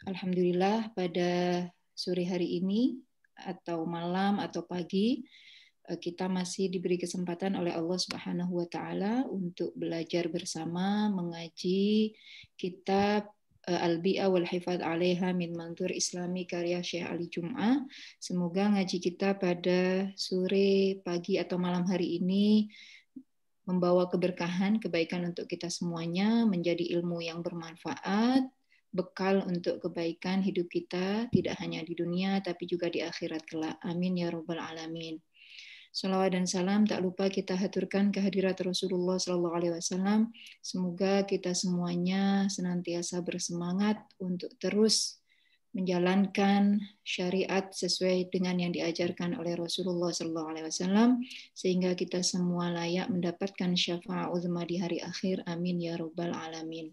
Alhamdulillah pada sore hari ini atau malam atau pagi kita masih diberi kesempatan oleh Allah Subhanahu wa taala untuk belajar bersama mengaji kitab Al-Bi'a wal Hifadz 'alaiha min Manthur Islami karya Syekh Ali Jum'ah. Semoga ngaji kita pada sore, pagi atau malam hari ini membawa keberkahan, kebaikan untuk kita semuanya, menjadi ilmu yang bermanfaat, bekal untuk kebaikan hidup kita, tidak hanya di dunia, tapi juga di akhirat kelak. Amin ya Rabbal Alamin. Salawat dan salam tak lupa kita haturkan kehadirat Rasulullah SAW. Semoga kita semuanya senantiasa bersemangat untuk terus menjalankan syariat sesuai dengan yang diajarkan oleh Rasulullah SAW, sehingga kita semua layak mendapatkan syafaat uzma di hari akhir. Amin ya Rabbal Alamin.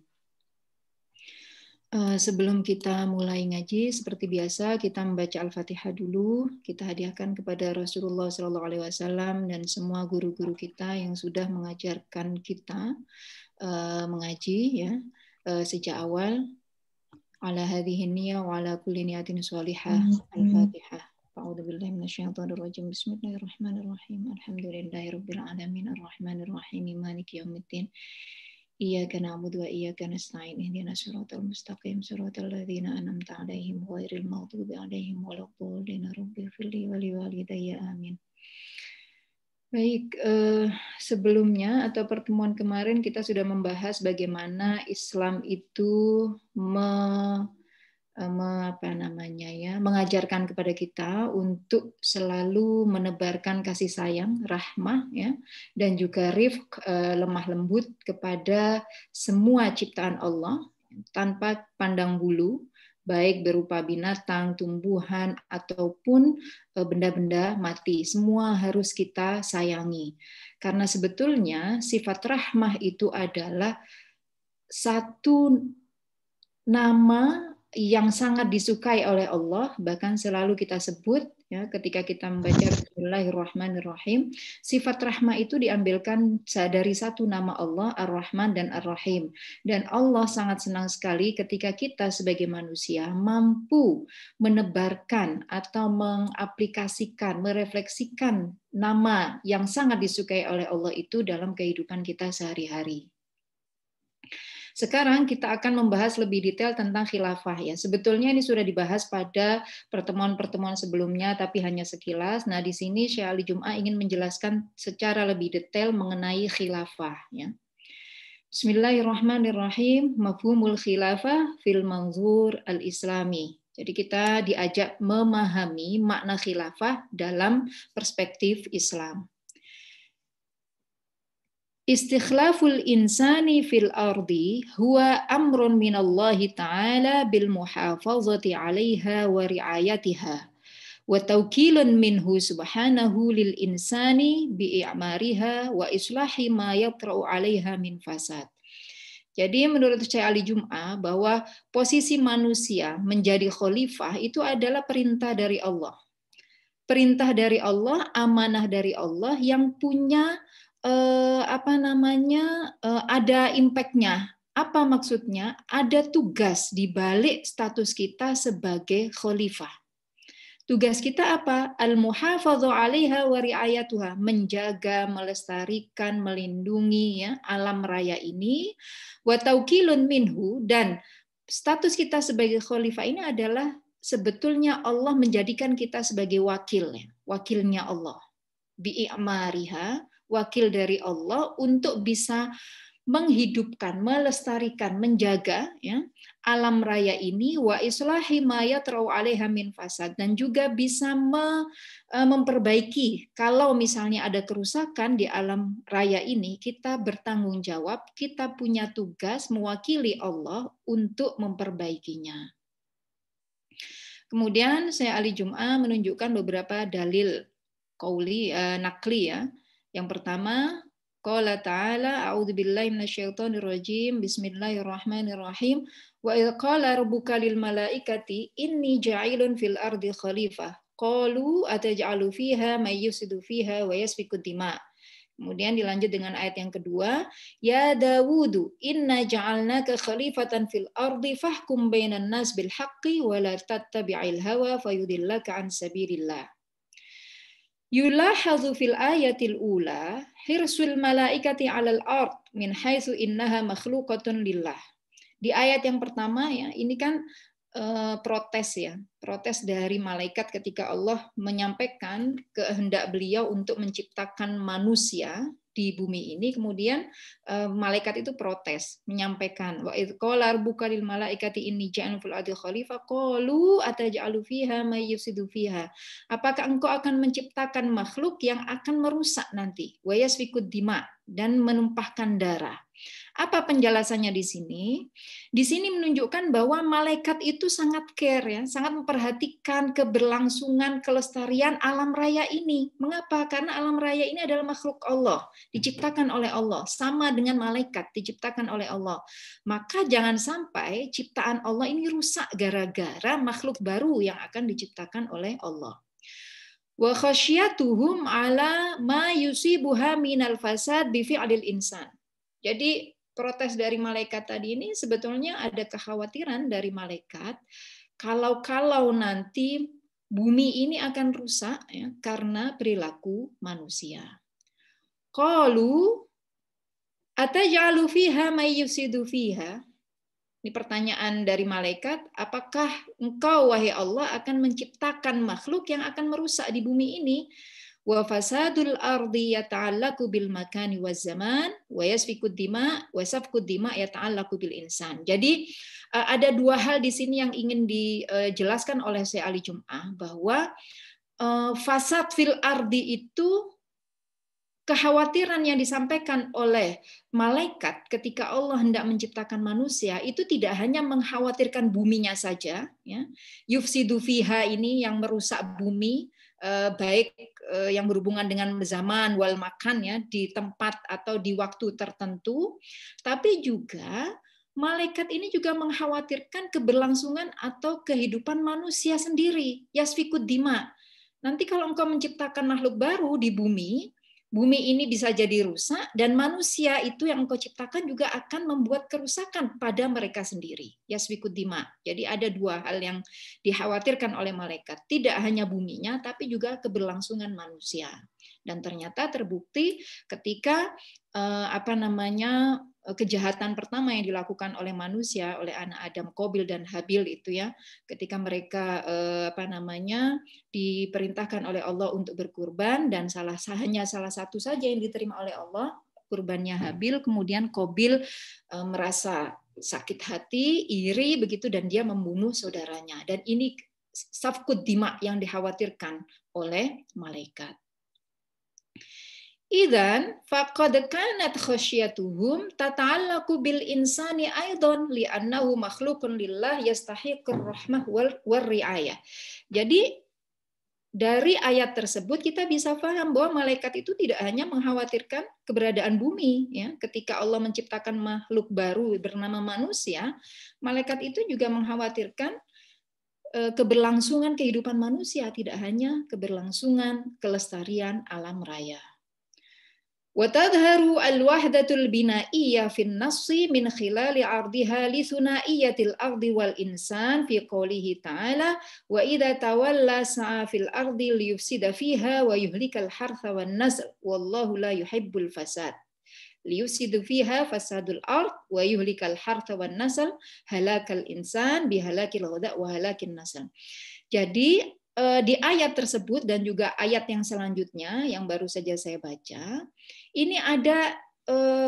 Sebelum kita mulai ngaji, seperti biasa kita membaca Al-Fatihah dulu. Kita hadiahkan kepada Rasulullah SAW dan semua guru-guru kita yang sudah mengajarkan kita mengaji ya sejak awal. Ala hadhihi niyyah wa ala kulli niyatin shalihah. Al-Fatihah. A'udzubillahi minasyaitonirrajim. Bismillahirrahmanirrahim. Alhamdulillahirabbil alamin arrahmanirrahim maliki yaumiddin. Iyyaka na'budu wa iyyaka nasta'in ihdinas siratal mustaqim siratal ladzina an'amta 'alaihim ghairil maghdubi 'alaihim waladdallin. Rabbighfirli wa liwalidayya amin. Baik, sebelumnya atau pertemuan kemarin kita sudah membahas bagaimana Islam itu mengajarkan kepada kita untuk selalu menebarkan kasih sayang, rahmah ya, dan juga rifq, lemah lembut kepada semua ciptaan Allah tanpa pandang bulu, baik berupa binatang, tumbuhan ataupun benda-benda mati. Semua harus kita sayangi. Karena sebetulnya sifat rahmah itu adalah satu nama yang sangat disukai oleh Allah, bahkan selalu kita sebut ya ketika kita membaca Bismillahirrahmanirrahim, sifat rahmah itu diambilkan dari satu nama Allah, Ar-Rahman dan Ar-Rahim. Dan Allah sangat senang sekali ketika kita sebagai manusia mampu menebarkan atau mengaplikasikan, merefleksikan nama yang sangat disukai oleh Allah itu dalam kehidupan kita sehari-hari. Sekarang kita akan membahas lebih detail tentang khilafah ya. Sebetulnya ini sudah dibahas pada pertemuan-pertemuan sebelumnya, tapi hanya sekilas. Nah, di sini Syekh Ali Jum'ah ingin menjelaskan secara lebih detail mengenai khilafah ya. Bismillahirrahmanirrahim. Mafhumul khilafah fil manzur al-islami. Jadi kita diajak memahami makna khilafah dalam perspektif Islam. Istikhlaful insani fil ardi huwa amrun minallahi ta'ala bil muhafazati 'alaiha wa ri'ayatiha wa tawkilun minhu subhanahu lil insani bi i'mariha wa islahi ma yatra'u 'alaiha min fasad. Jadi menurut Syekh Ali Jum'ah bahwa posisi manusia menjadi khalifah itu adalah perintah dari Allah. Perintah dari Allah, amanah dari Allah yang punya ada impact-nya. Apa maksudnya? Ada tugas di balik status kita sebagai khalifah. Tugas kita apa? Al-muhafadhu 'alaiha wa ri'ayatuha, menjaga, melestarikan, melindungi ya alam raya ini. Wa taukilun minhu, dan status kita sebagai khalifah ini adalah sebetulnya Allah menjadikan kita sebagai wakilnya Allah. Bi'amariha, wakil dari Allah untuk bisa menghidupkan, melestarikan, menjaga ya alam raya ini, wa islahi ma yatra'u 'alaiha min fasad, dan juga bisa memperbaiki kalau misalnya ada kerusakan di alam raya ini, kita bertanggung jawab, kita punya tugas mewakili Allah untuk memperbaikinya. Kemudian Syekh Ali Jum'ah menunjukkan beberapa dalil qauli nakli ya. Yang pertama, qala ta'ala a'udzubillahi minasyaitonirrajim bismillahirrahmanirrahim wa idz qala rabbuka lil malaikati inni ja'ilun fil ardi khalifah qalu ataj'alu fiha may yufsidu fiha wa yasfiku dima. Kemudian dilanjut dengan ayat yang kedua, ya Dawudu inna ja'alnaka khalifatan fil ardi fahkum bainan nas bil haqqi wa la tattabi'il hawa fayudillaka an sabilillah. Yulahadzu fil ayatil ula hirsul malaikati 'alal ard min haitsu innaha makhluqatun lillah. Di ayat yang pertama ya, ini kan protes ya, protes dari malaikat ketika Allah menyampaikan kehendak beliau untuk menciptakan manusia di bumi ini. Kemudian malaikat itu protes, menyampaikan wa idz qala rabbuka lil malaikati inni ja'ilun fil ardi khalifah qalu ataj'alu fiha may yufsidu fiha. Apakah engkau akan menciptakan makhluk yang akan merusak nanti, wa yasfikud dima, dan menumpahkan darah. Apa penjelasannya di sini? Di sini menunjukkan bahwa malaikat itu sangat care ya, sangat memperhatikan keberlangsungan kelestarian alam raya ini. Mengapa? Karena alam raya ini adalah makhluk Allah, diciptakan oleh Allah, sama dengan malaikat diciptakan oleh Allah. Maka jangan sampai ciptaan Allah ini rusak gara-gara makhluk baru yang akan diciptakan oleh Allah. Wa khasyatuhum ala ma yusibuha minal fasad bi fi'lil insan. Jadi protes dari malaikat tadi ini sebetulnya ada kekhawatiran dari malaikat kalau nanti bumi ini akan rusak ya, karena perilaku manusia. Qalu ataj'alu fiha may yufsidu fiha. Ini pertanyaan dari malaikat, apakah engkau wahai Allah akan menciptakan makhluk yang akan merusak di bumi ini? Wa fasadul ardi yata'allaqu bil makani waz zaman wa yasfikud dima wa safkud dima yata'allaqu bil insan. Jadi ada dua hal di sini yang ingin dijelaskan oleh Syekh Ali Jum'ah, bahwa fasad fil ardi itu kekhawatiran yang disampaikan oleh malaikat ketika Allah hendak menciptakan manusia itu tidak hanya mengkhawatirkan buminya saja, ya. Yufsidu fiha ini yang merusak bumi, baik yang berhubungan dengan zaman wal makan ya, di tempat atau di waktu tertentu, tapi juga malaikat ini juga mengkhawatirkan keberlangsungan atau kehidupan manusia sendiri, yasfikud dima. Nanti kalau engkau menciptakan makhluk baru di bumi ini bisa jadi rusak, dan manusia itu yang engkau ciptakan juga akan membuat kerusakan pada mereka sendiri. Yasfikud dima. Jadi ada dua hal yang dikhawatirkan oleh malaikat. Tidak hanya buminya, tapi juga keberlangsungan manusia. Dan ternyata terbukti ketika kejahatan pertama yang dilakukan oleh manusia, oleh anak Adam, Qabil dan Habil itu ya, ketika mereka diperintahkan oleh Allah untuk berkurban, dan hanya salah satu saja yang diterima oleh Allah, kurbannya Habil, kemudian Qabil merasa sakit hati, iri begitu, dan dia membunuh saudaranya. Dan ini safkud dima yang dikhawatirkan oleh malaikat. Idzan faqad kanat khasyatuhum tata'allaqu bil insani aidan li'annahu makhluqun lillah yastahiqur rahmah wal riayah. Jadi dari ayat tersebut kita bisa paham bahwa malaikat itu tidak hanya mengkhawatirkan keberadaan bumi ya, ketika Allah menciptakan makhluk baru bernama manusia, malaikat itu juga mengkhawatirkan keberlangsungan kehidupan manusia, tidak hanya keberlangsungan kelestarian alam raya. وتظهر الوحدة البنائية في النص من خلال عرضها لثنائية الأرض والإنسان في قوله تعالى وإذا تولى سعى في الأرض ليفسد فيها ويهلك الحرث والنسل والله لا يحب الفساد ليفسد فيها فساد الأرض ويهلك الحرث والنسل هلاك الإنسان بهلاك الغذاء وهلاك النسل. Jadi di ayat tersebut dan juga ayat yang selanjutnya yang baru saja saya baca, ini ada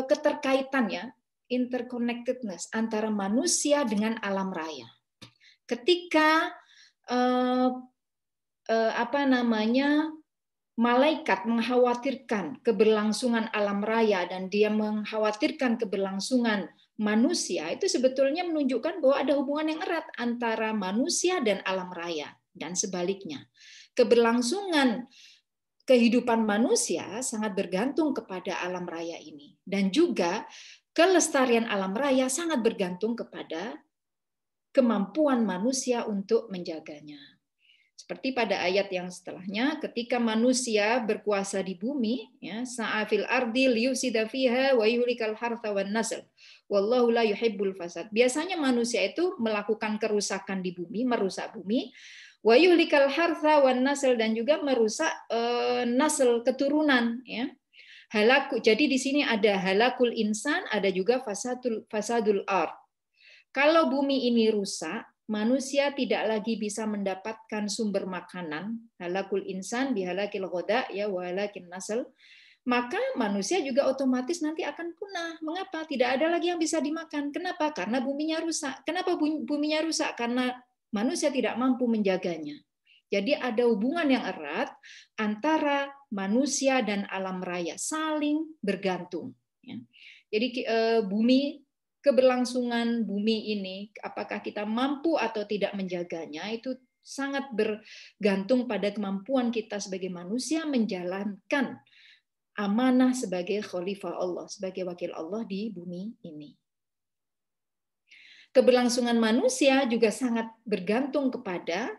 keterkaitan ya, interconnectedness antara manusia dengan alam raya. Ketika malaikat mengkhawatirkan keberlangsungan alam raya dan dia mengkhawatirkan keberlangsungan manusia, itu sebetulnya menunjukkan bahwa ada hubungan yang erat antara manusia dan alam raya. Dan sebaliknya, keberlangsungan kehidupan manusia sangat bergantung kepada alam raya ini. Dan juga kelestarian alam raya sangat bergantung kepada kemampuan manusia untuk menjaganya. Seperti pada ayat yang setelahnya, ketika manusia berkuasa di bumi, ya, sa'afil ardi liyufsida fiha wa yuhlikal hartha wan nasl. Wallahu la yuhibbul fasad. Biasanya manusia itu melakukan kerusakan di bumi, merusak bumi, wa yuhlikal hartha wan nasl, dan juga merusak nasl, keturunan, ya. Halaku. Jadi di sini ada halakul insan, ada juga fasadul ard. Kalau bumi ini rusak, manusia tidak lagi bisa mendapatkan sumber makanan, halakul insan bihalakil ghoda ya walakin nasl, maka manusia juga otomatis nanti akan punah. Mengapa? Tidak ada lagi yang bisa dimakan. Kenapa? Karena buminya rusak. Kenapa buminya rusak? Karena manusia tidak mampu menjaganya. Jadi ada hubungan yang erat antara manusia dan alam raya, saling bergantung. Jadi bumi, keberlangsungan bumi ini, apakah kita mampu atau tidak menjaganya, itu sangat bergantung pada kemampuan kita sebagai manusia menjalankan amanah sebagai khalifah Allah, sebagai wakil Allah di bumi ini. Keberlangsungan manusia juga sangat bergantung kepada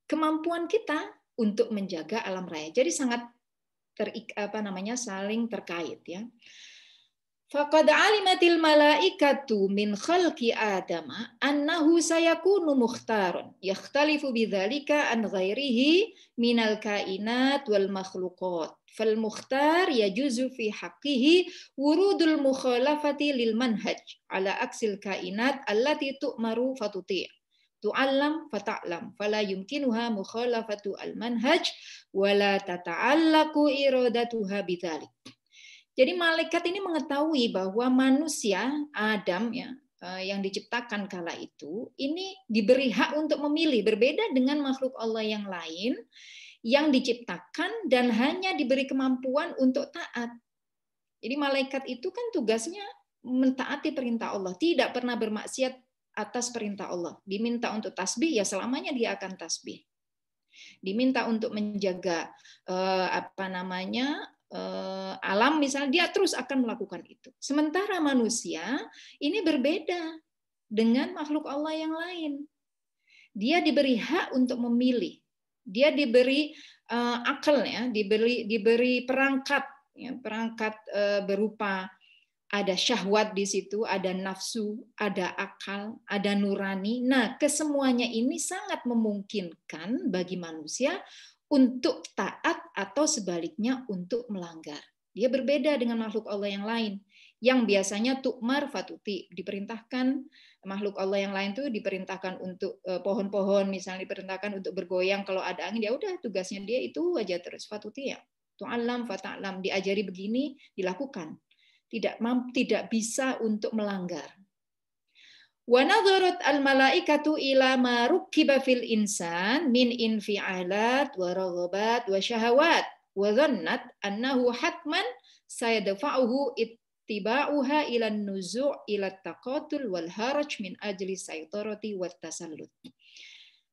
kemampuan kita untuk menjaga alam raya. Jadi sangat saling terkait, ya. Faqad alimatil malaikatu min khalqi Adama annahu sayakunu mukhtarun yakhtalifu bidzalika an ghairihi minal kainat wal makhluqat. Fal mukhtar yajuzu fi haqqihi wurudul mukhalafati lil manhaj ala aksil kainat allati tu'maru fatuti'. Tu'allam fata'lam fala yumkinuha mukhalafatu al manhaj wala tata'allaqu iradatuha bidzalik. Jadi malaikat ini mengetahui bahwa manusia Adam, ya, yang diciptakan kala itu ini diberi hak untuk memilih, berbeda dengan makhluk Allah yang lain yang diciptakan dan hanya diberi kemampuan untuk taat. Jadi malaikat itu kan tugasnya mentaati perintah Allah, tidak pernah bermaksiat atas perintah Allah. Diminta untuk tasbih, ya selamanya dia akan tasbih. Diminta untuk menjaga alam, misalnya, dia terus akan melakukan itu. Sementara manusia ini berbeda dengan makhluk Allah yang lain. Dia diberi hak untuk memilih. Dia diberi akal, ya, diberi perangkat, ya, perangkat berupa ada syahwat di situ, ada nafsu, ada akal, ada nurani. Nah, kesemuanya ini sangat memungkinkan bagi manusia untuk taat atau sebaliknya untuk melanggar. Dia berbeda dengan makhluk Allah yang lain, yang biasanya tu'mar fatuti, diperintahkan. Makhluk Allah yang lain tuh diperintahkan untuk pohon-pohon, misalnya diperintahkan untuk bergoyang kalau ada angin, ya udah tugasnya dia itu aja terus, fatuti, ya. Tu'allam fata'lam, diajari begini, dilakukan. Tidak bisa untuk melanggar. Wa nadharat al-malaikatu ila ma rukkiba fil insan min infi'alat wa raghabat wa syahawat wa dhannat annahu hatman sayadfa'uhu ittiba'uha ila an-nuzu' ila at-taqatul wal haraj min ajli saytarati wat tasallut.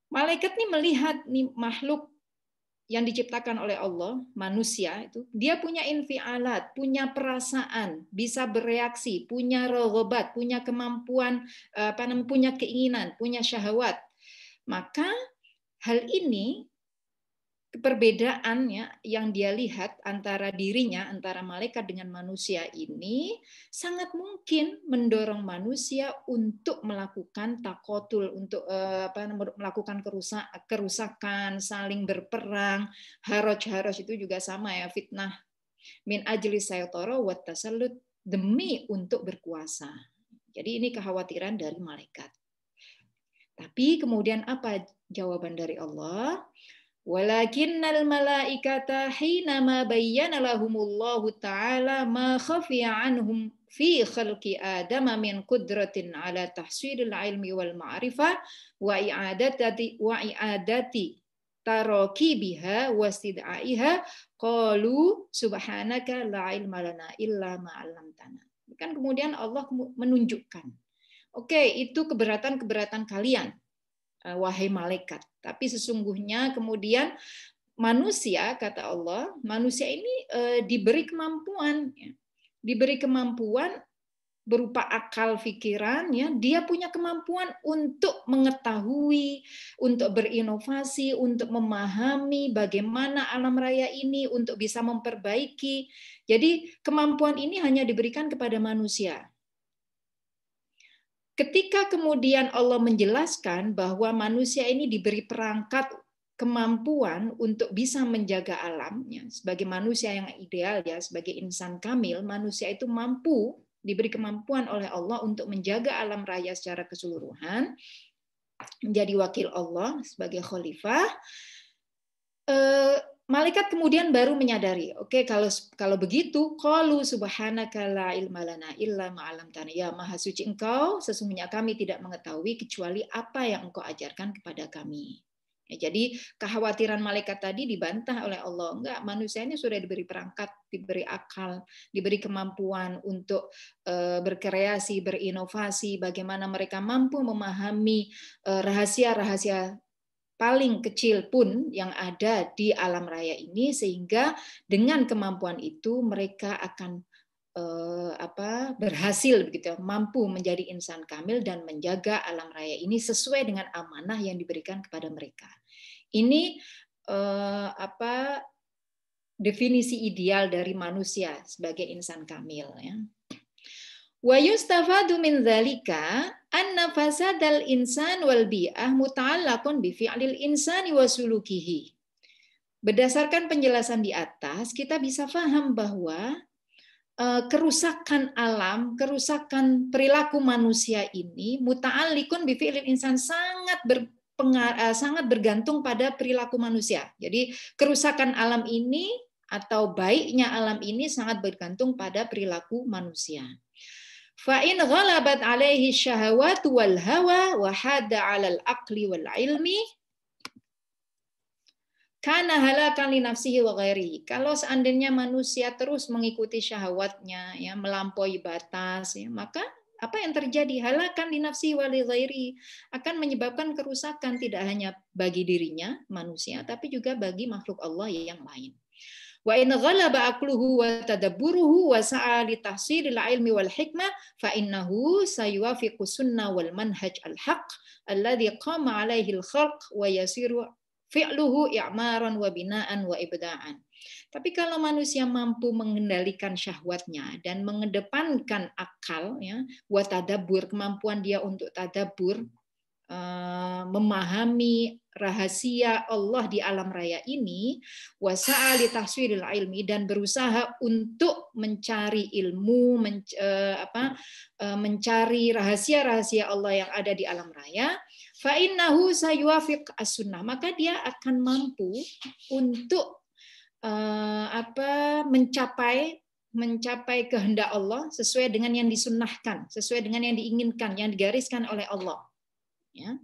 Malaikat ini melihat nih makhluk yang diciptakan oleh Allah, manusia itu, dia punya infialat, punya perasaan, bisa bereaksi, punya raghabat, punya kemampuan, punya keinginan, punya syahwat. Maka hal ini, perbedaannya yang dia lihat antara dirinya, antara malaikat dengan manusia ini sangat mungkin mendorong manusia untuk melakukan takotul, untuk melakukan kerusakan, saling berperang. Haraj itu juga sama, ya, fitnah. Min ajli saytara wat tasallut, demi untuk berkuasa. Jadi ini kekhawatiran dari malaikat. Tapi kemudian apa jawaban dari Allah? Walakinnal malaikata hina ma bayyana lahumullahu ta'ala ma khafiya anhum fi khalqi Adam min qudratin ala tahsilil ilmi wal ma'rifah wa i'adati tarakibiha wa istid'aiha qalu subhanaka la ilma lana illa ma 'allamtana. Kan kemudian Allah menunjukkan, oke, itu keberatan-keberatan kalian, wahai malaikat. Tapi sesungguhnya kemudian manusia, kata Allah, manusia ini diberi kemampuan berupa akal pikiran, ya, dia punya kemampuan untuk mengetahui, untuk berinovasi, untuk memahami bagaimana alam raya ini, untuk bisa memperbaiki. Jadi kemampuan ini hanya diberikan kepada manusia. Ketika kemudian Allah menjelaskan bahwa manusia ini diberi perangkat kemampuan untuk bisa menjaga alamnya sebagai manusia yang ideal, ya, sebagai insan kamil, manusia itu mampu, diberi kemampuan oleh Allah untuk menjaga alam raya secara keseluruhan, menjadi wakil Allah sebagai khalifah. Malaikat kemudian baru menyadari, oke, kalau begitu, qalu subhanaka la ilma lana illa ma 'allamtana, ya maha suci engkau, sesungguhnya kami tidak mengetahui kecuali apa yang engkau ajarkan kepada kami. Ya, jadi kekhawatiran malaikat tadi dibantah oleh Allah. Enggak, manusia ini sudah diberi perangkat, diberi akal, diberi kemampuan untuk berkreasi, berinovasi, bagaimana mereka mampu memahami rahasia-rahasia paling kecil pun yang ada di alam raya ini, sehingga dengan kemampuan itu mereka akan berhasil begitu, mampu menjadi insan kamil dan menjaga alam raya ini sesuai dengan amanah yang diberikan kepada mereka. Ini definisi ideal dari manusia sebagai insan kamil, ya. Wa yustafadu min dzalika anna fasadal insan wal bi'ah muta'allaqun bi fi'lil insani wa sulukihi. Berdasarkan penjelasan di atas, kita bisa paham bahwa kerusakan alam, kerusakan perilaku manusia ini muta'alliqun bi fi'lil insan, sangat bergantung pada perilaku manusia. Jadi kerusakan alam ini atau baiknya alam ini sangat bergantung pada perilaku manusia. Fa'in ghalabat alaihi syahawat wal hawa wa hada 'alal aqli wal ilmi kana halakan li nafsihi wa ghairihi. Kalau seandainya manusia terus mengikuti syahwatnya, ya, melampaui batas, ya, maka apa yang terjadi? Halakan li nafsihi wa li ghairihi, akan menyebabkan kerusakan tidak hanya bagi dirinya manusia tapi juga bagi makhluk Allah yang lain. Wa in ghalaba aqluhu wa tadabburuhu wa sa'a li tahsilil ilmi wal hikmah fa innahu sayuwafiqu sunnah wal manhaj al haqq alladhi qama alaihi al khalq wa yasiru fi'luhu i'maran wa bina'an wa ibda'an. Tapi kalau manusia mampu mengendalikan syahwatnya dan mengedepankan akal, ya, wa tadabbur, kemampuan dia untuk tadabbur, memahami rahasia Allah di alam raya ini, wasa'a li tahsilil ilmi, dan berusaha untuk mencari ilmu, mencari rahasia-rahasia Allah yang ada di alam raya, fa innahu sayuwafiq as-sunnah, maka dia akan mampu untuk mencapai kehendak Allah sesuai dengan yang disunnahkan, sesuai dengan yang diinginkan, yang digariskan oleh Allah. Ya.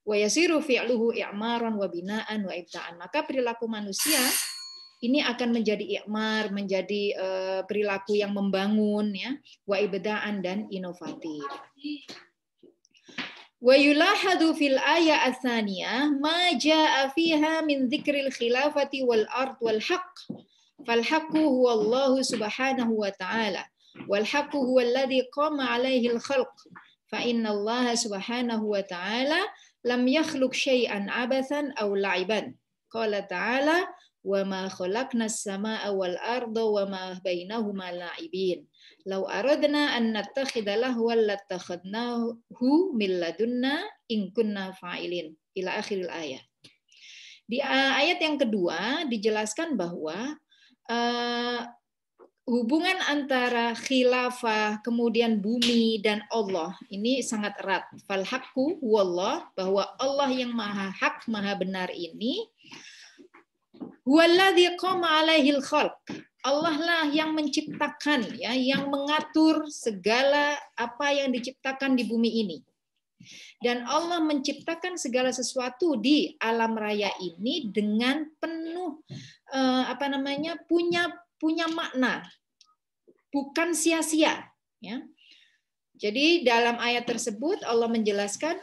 Wa yasiru fi'luhu i'maran wa bina'an wa ibta'an. Maka perilaku manusia ini akan menjadi i'mar, menjadi perilaku yang membangun, ya, wa ibda'an, dan inovatif. Wa yulahadu fil ayat ats-tsaniyah ma jaa'a fiha min dzikril khilafati wal ard wal haqq. Fal haqqu huwa Allah subhanahu wa ta'ala wal haqqu huwa alladhi qama 'alaihi al khalq. Fa inna Allah subhanahu wa ta'ala lam yakhluq syai'an abathan aw la'iban. Qala ta'ala wa ma khalaqna as-samaa'a wal arda wa ma bainahuma la'ibin. Law aradna an nattakhidha lahwan lattakhadnahu min ladunna in kunna fa'ilin. Ila akhiril ayat. Di ayat yang kedua dijelaskan bahwa hubungan antara khilafah, kemudian bumi, dan Allah ini sangat erat. Fal haqqu huwallah, bahwa Allah yang maha hak, maha benar ini, huwallazi qama alaihil khalq, Allah lah yang menciptakan, ya, yang mengatur segala apa yang diciptakan di bumi ini. Dan Allah menciptakan segala sesuatu di alam raya ini dengan penuh punya makna, bukan sia-sia, ya. Jadi dalam ayat tersebut Allah menjelaskan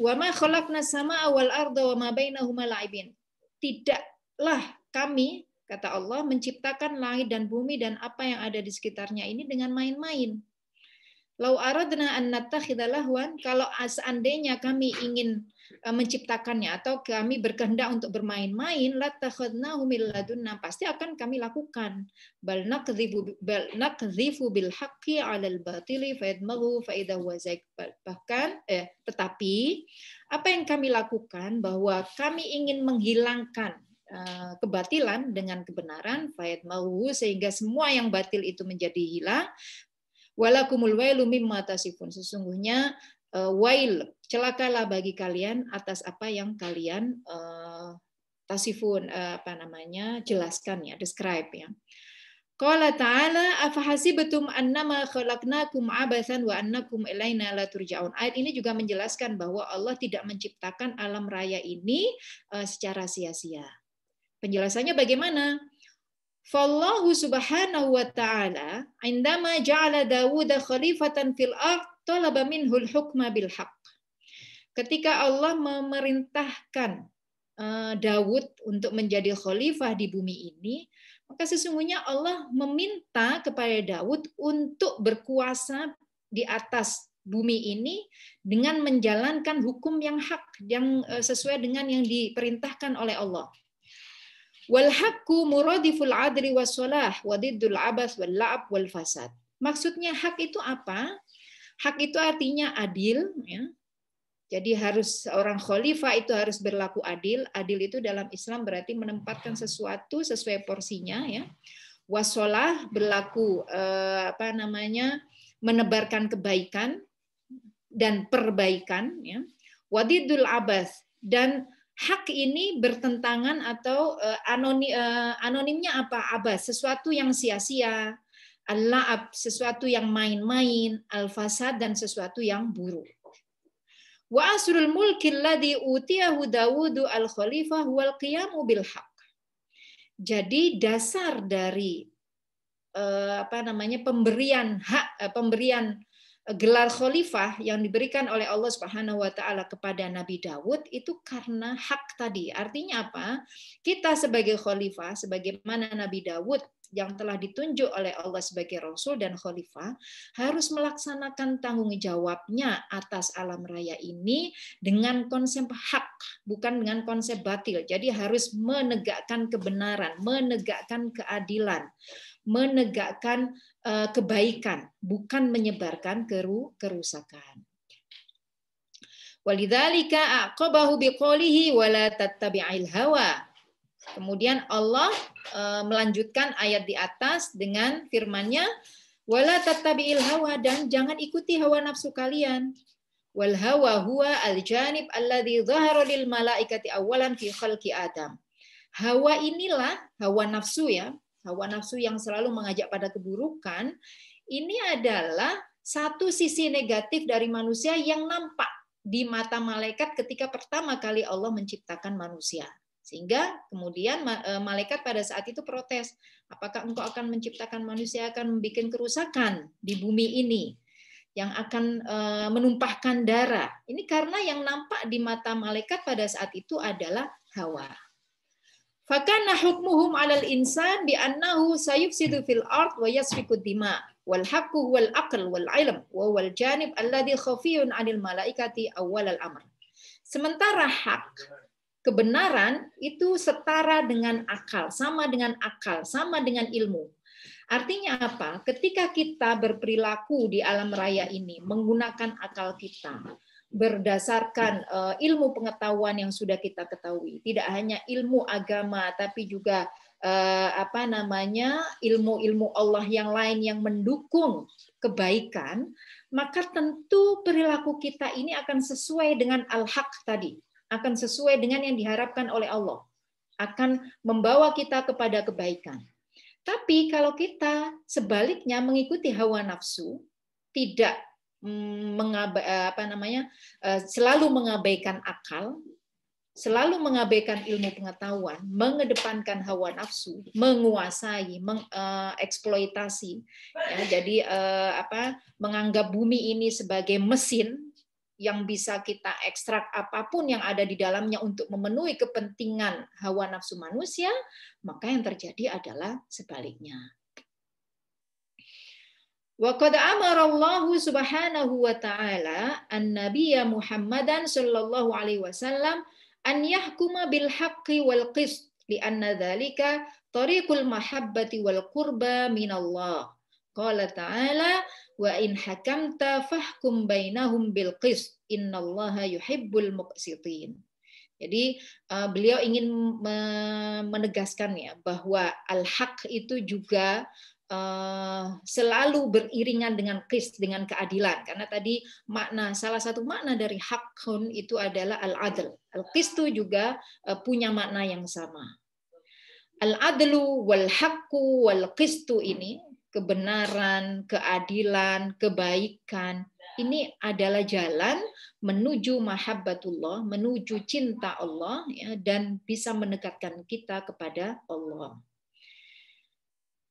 wa ma khalaqnas samaa'a wal arda wa ma bainahuma la'ibin. Tidaklah kami, kata Allah, menciptakan langit dan bumi dan apa yang ada di sekitarnya ini dengan main-main. Lau aradna an nattakhidha lahwan, kalau seandainya kami ingin menciptakannya atau kami berkehendak untuk bermain-main, latakhadnahu min ladunna, pasti akan kami lakukan. Bal nakdhifu bil haqqi 'alal batili fayadmaghu fa idza huwa zaik. Bahkan tetapi apa yang kami lakukan bahwa kami ingin menghilangkan kebatilan dengan kebenaran, fayadmaghu, sehingga semua yang batil itu menjadi hilang. Walakumul wailu mimma tasifun, sesungguhnya wail, celakalah bagi kalian atas apa yang kalian tasifun, jelaskan ya, describe ya. Qala ta'ala afahasibatum annama khalaqnakum abatsan wa annakum ilaina la turja'un. Ayat ini juga menjelaskan bahwa Allah tidak menciptakan alam raya ini secara sia-sia. Penjelasannya bagaimana? Fallahu subhanahu wa ta'ala indama ja'ala Dawud khalifatan fil ard talaba minhul hukma bil haqq. Ketika Allah memerintahkan Dawud untuk menjadi khalifah di bumi ini, maka sesungguhnya Allah meminta kepada Dawud untuk berkuasa di atas bumi ini dengan menjalankan hukum yang hak, yang sesuai dengan yang diperintahkan oleh Allah. Wal haqqu muradiful adli was salah wa diddul abas wal la'ab wal fasad. Maksudnya hak itu apa? Hak itu artinya adil ya. Jadi harus seorang khalifah itu harus berlaku adil. Adil itu dalam Islam berarti menempatkan sesuatu sesuai porsinya ya. Wasolah berlaku menebarkan kebaikan dan perbaikan ya. Wadidul abas, dan hak ini bertentangan atau anonimnya apa? Abas, sesuatu yang sia-sia. Al-la'ab, sesuatu yang main-main. Al-fasad, dan sesuatu yang buruk. Wa asrul mulki alladhi utiyahu Dawudu al-khalifah wal qiyamu bil haq. Jadi dasar dari pemberian hak, pemberian gelar khalifah yang diberikan oleh Allah Subhanahu wa taala kepada Nabi Daud itu karena hak tadi. Artinya apa? Kita sebagai khalifah, sebagaimana Nabi Daud yang telah ditunjuk oleh Allah sebagai rasul dan khalifah, harus melaksanakan tanggung jawabnya atas alam raya ini dengan konsep hak, bukan dengan konsep batil. Jadi harus menegakkan kebenaran, menegakkan keadilan, menegakkan kebaikan, bukan menyebarkan kerusakan. Walidzalika aqabahu biqoulihi wala tattabi'il hawa. Kemudian Allah melanjutkan ayat di atas dengan firman-Nya, wala tattabi'il hawa, dan jangan ikuti hawa nafsu kalian. Wal hawa huwa al-janib alladzi dhahara lil malaikati awalan fi khalqi Adam. Hawa inilah hawa nafsu ya. Hawa nafsu yang selalu mengajak pada keburukan, ini adalah satu sisi negatif dari manusia yang nampak di mata malaikat ketika pertama kali Allah menciptakan manusia. Sehingga kemudian malaikat pada saat itu protes, apakah engkau akan menciptakan manusia akan membuat kerusakan di bumi ini, yang akan menumpahkan darah. Ini karena yang nampak di mata malaikat pada saat itu adalah hawa. Fakana hukmuhum 'alal insan bi annahu sayufsidu fil ard wa yasfiku dima wal haqqu wal aql wal ilm wa wal janib alladhi khafiyun 'anil malaikati awwal al amr. Sementara hak, kebenaran itu setara dengan akal, sama dengan ilmu. Artinya apa? Ketika kita berperilaku di alam raya ini menggunakan akal kita, berdasarkan ilmu pengetahuan yang sudah kita ketahui, tidak hanya ilmu agama tapi juga ilmu-ilmu Allah yang lain yang mendukung kebaikan, maka tentu perilaku kita ini akan sesuai dengan al-haq tadi, akan sesuai dengan yang diharapkan oleh Allah, akan membawa kita kepada kebaikan. Tapi kalau kita sebaliknya mengikuti hawa nafsu, tidak selalu mengabaikan akal, selalu mengabaikan ilmu pengetahuan, mengedepankan hawa nafsu, menguasai, mengeksploitasi, ya, jadi menganggap bumi ini sebagai mesin yang bisa kita ekstrak apapun yang ada di dalamnya untuk memenuhi kepentingan hawa nafsu manusia, maka yang terjadi adalah sebaliknya. Wa qad amara Allah subhanahu wa ta'ala an-nabiyya Muhammadan sallallahu alaihi wasallam an yahkuma bil haqqi wal qist li'anna dzalika tariqul mahabbati wal qurba min Allah. Qala ta'ala wa in hakamta fahkum bainahum bil qist innallaha yuhibbul muqsitin. Jadi beliau ingin menegaskan ya bahwa al-haq itu juga selalu beriringan dengan qist, dengan keadilan. Karena tadi salah satu makna dari haqqun itu adalah al-adl. Al-qistu juga punya makna yang sama. Al-adlu wal haqqu wal qistu ini, kebenaran, keadilan, kebaikan, ini adalah jalan menuju mahabbatullah, menuju cinta Allah, ya, dan bisa mendekatkan kita kepada Allah.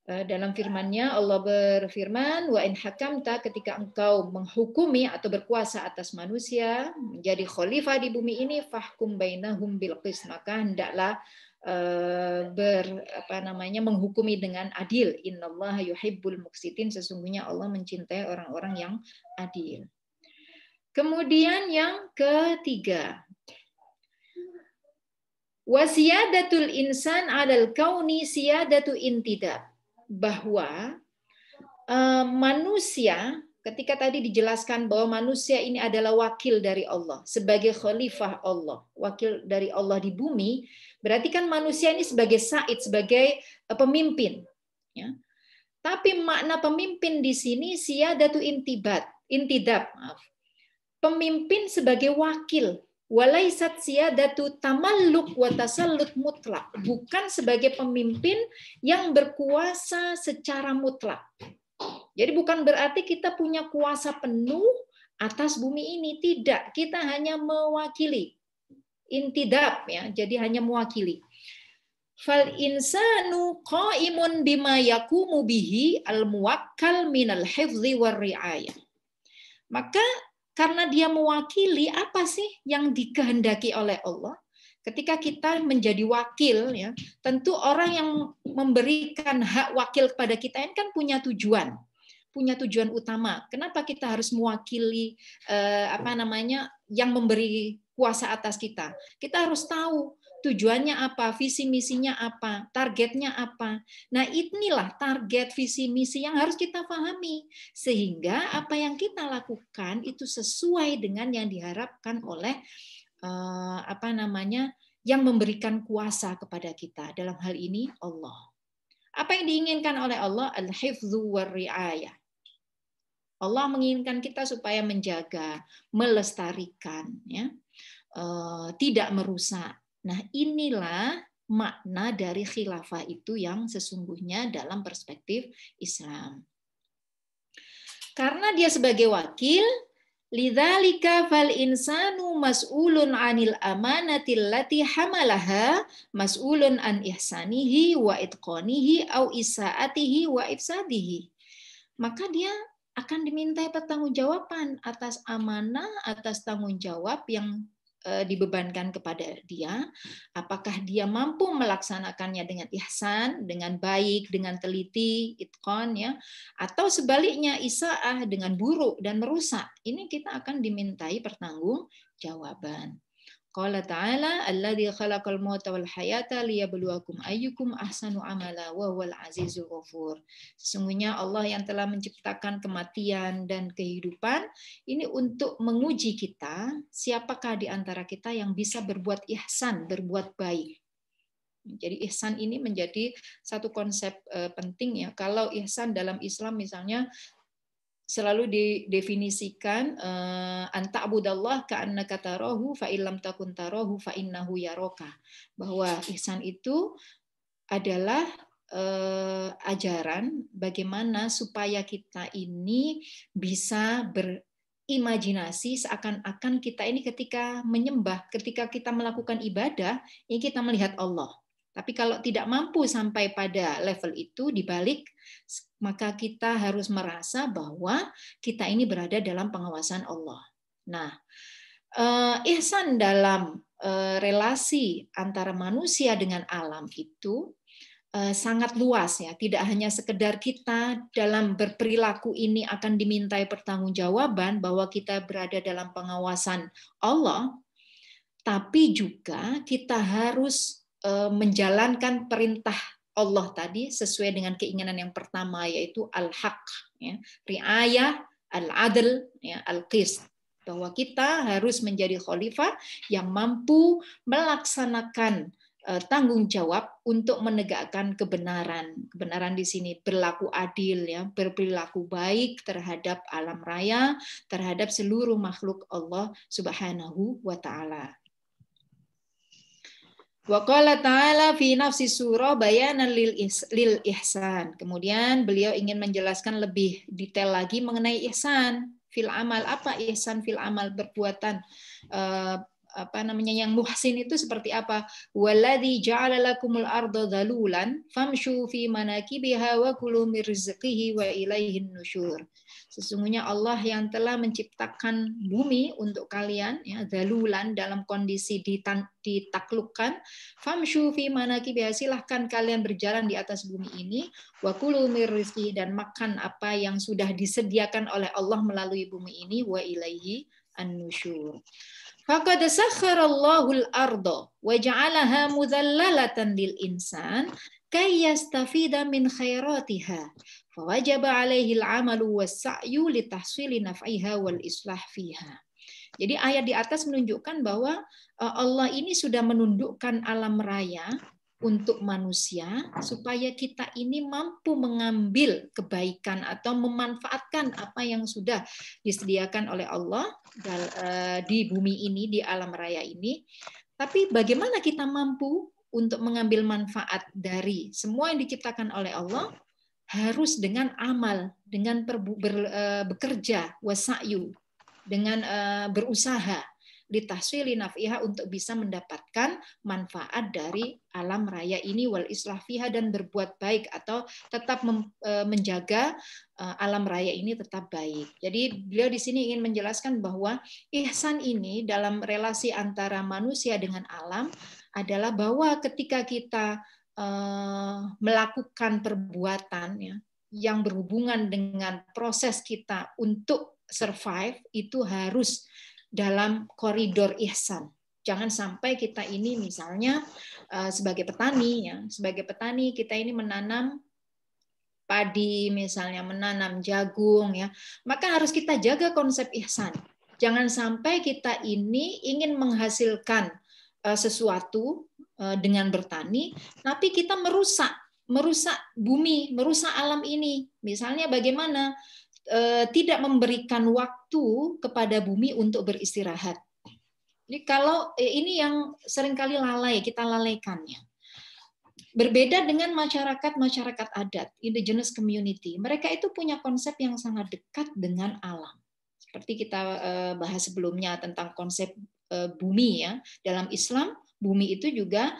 Dalam firman-Nya Allah berfirman, wa in hakamta, ketika engkau menghukumi atau berkuasa atas manusia menjadi khalifah di bumi ini, fahkum bainahum bil qist, maka hendaklah menghukumi dengan adil. Innallaha yuhibbul muqsitin, sesungguhnya Allah mencintai orang-orang yang adil. Kemudian yang ketiga, wasiyadatul insan 'alal kauni siyadatu intidab, bahwa manusia, ketika tadi dijelaskan bahwa manusia ini adalah wakil dari Allah, sebagai khalifah Allah, wakil dari Allah di bumi, berarti kan manusia ini sebagai said, sebagai pemimpin. Ya. Tapi makna pemimpin di sini siyadatu intidab, maaf. Pemimpin sebagai wakil, walaisat siyadatu tamalluk wa tasallut mutlak, bukan sebagai pemimpin yang berkuasa secara mutlak. Jadi bukan berarti kita punya kuasa penuh atas bumi ini, tidak, kita hanya mewakili. Intidab, ya, jadi hanya mewakili. Fal insanu qaimun bima yaqumu bihi al muwakkal minal hifzi war riayah. Maka karena dia mewakili, apa sih yang dikehendaki oleh Allah? Ketika kita menjadi wakil, ya, tentu orang yang memberikan hak wakil kepada kita ini kan punya tujuan utama. Kenapa kita harus mewakili yang memberi kuasa atas kita? Kita harus tahu tujuannya apa, visi misinya apa, targetnya apa. Nah, inilah target visi misi yang harus kita pahami, sehingga apa yang kita lakukan itu sesuai dengan yang diharapkan oleh yang memberikan kuasa kepada kita. Dalam hal ini Allah. Apa yang diinginkan oleh Allah? Al-hifdzu war riayah. Allah menginginkan kita supaya menjaga, melestarikan, ya, tidak merusak. Nah, inilah makna dari khilafah itu yang sesungguhnya dalam perspektif Islam. Karena dia sebagai wakil, lidzalika fal insanu mas'ulun 'anil amanati allati hamalaha, mas'ulun an ihsanihi wa itqanihi au isaatihi wa ifsadihi. Maka dia akan dimintai pertanggungjawaban atas amanah, atas tanggung jawab yang dibebankan kepada dia, apakah dia mampu melaksanakannya dengan ihsan, dengan baik, dengan teliti, itqan, ya, atau sebaliknya isaah, dengan buruk dan merusak. Ini kita akan dimintai pertanggungjawaban. Qala ta'ala alladzi khalaqal mauta wal hayata liyabluwakum ayyukum ahsanu amala wa huwal azizul ghafur. Sesungguhnya Allah yang telah menciptakan kematian dan kehidupan ini untuk menguji kita, siapakah di antara kita yang bisa berbuat ihsan, berbuat baik. Jadi ihsan ini menjadi satu konsep penting, ya. Kalau ihsan dalam Islam misalnya selalu didefinisikan anta'budallah ka'annaka tarahu fa illam takun tarahu fa innahu yaraka, bahwa ihsan itu adalah ajaran bagaimana supaya kita ini bisa berimajinasi seakan-akan kita ini ketika menyembah, ketika kita melakukan ibadah, ini kita melihat Allah. Tapi kalau tidak mampu sampai pada level itu, dibalik, maka kita harus merasa bahwa kita ini berada dalam pengawasan Allah. Nah, ihsan dalam relasi antara manusia dengan alam itu sangat luas ya, tidak hanya sekedar kita dalam berperilaku ini akan dimintai pertanggungjawaban bahwa kita berada dalam pengawasan Allah, tapi juga kita harus menjalankan perintah Allah tadi sesuai dengan keinginan yang pertama, yaitu al-haq, ya, riayah, al-adl, ya, al-qist, bahwa kita harus menjadi khalifah yang mampu melaksanakan tanggung jawab untuk menegakkan kebenaran. Kebenaran di sini berlaku adil, ya, berperilaku baik terhadap alam raya, terhadap seluruh makhluk Allah Subhanahu wa taala. Wa qala ta'ala fi nafsi surah bayanan lil ihsan. Kemudian beliau ingin menjelaskan lebih detail lagi mengenai ihsan fil amal. Apa ihsan fil amal? Perbuatan yang muhsin itu seperti apa? Walladzi ja'ala lakumul arda dhalulan famshu fi manakibiha wa kulu min rizqihi wa ilaihin nusyur. Sesungguhnya Allah yang telah menciptakan bumi untuk kalian, ya, dhalulan, dalam kondisi ditaklukkan. Famshu fi manakibiha, silahkan kalian berjalan di atas bumi ini. Wa kulu min rizqihi, dan makan apa yang sudah disediakan oleh Allah melalui bumi ini. Wa ilaihi an-nusyur. Faqad sakharallahu al-arda wa ja'alaha mudhallalatan lil insan kay yastafida min khairatiha fawajaba 'alaihi al-'amalu was-sa'yu li tahsili naf'iha wal islah fiha. Jadi ayat di atas menunjukkan bahwa Allah ini sudah menundukkan alam raya untuk manusia supaya kita ini mampu mengambil kebaikan atau memanfaatkan apa yang sudah disediakan oleh Allah di bumi ini, di alam raya ini. Tapi bagaimana kita mampu untuk mengambil manfaat dari semua yang diciptakan oleh Allah? Harus dengan amal, dengan bekerja, wasa'yu, dengan berusaha, litahsili naf'iha, untuk bisa mendapatkan manfaat dari alam raya ini, wal islah fiha, dan berbuat baik atau tetap menjaga alam raya ini tetap baik. Jadi beliau di sini ingin menjelaskan bahwa ihsan ini dalam relasi antara manusia dengan alam adalah bahwa ketika kita melakukan perbuatan, ya, yang berhubungan dengan proses kita untuk survive, itu harus dalam koridor ihsan. Jangan sampai kita ini misalnya sebagai petani, ya, sebagai petani kita ini menanam padi, misalnya menanam jagung, ya, maka harus kita jaga konsep ihsan. Jangan sampai kita ini ingin menghasilkan sesuatu dengan bertani, tapi kita merusak bumi, merusak alam ini. Misalnya bagaimana? Tidak memberikan waktu kepada bumi untuk beristirahat. Jadi kalau ini yang seringkali kita lalaikannya. Berbeda dengan masyarakat adat, indigenous community. Mereka itu punya konsep yang sangat dekat dengan alam. Seperti kita bahas sebelumnya tentang konsep bumi, ya. Dalam Islam, bumi itu juga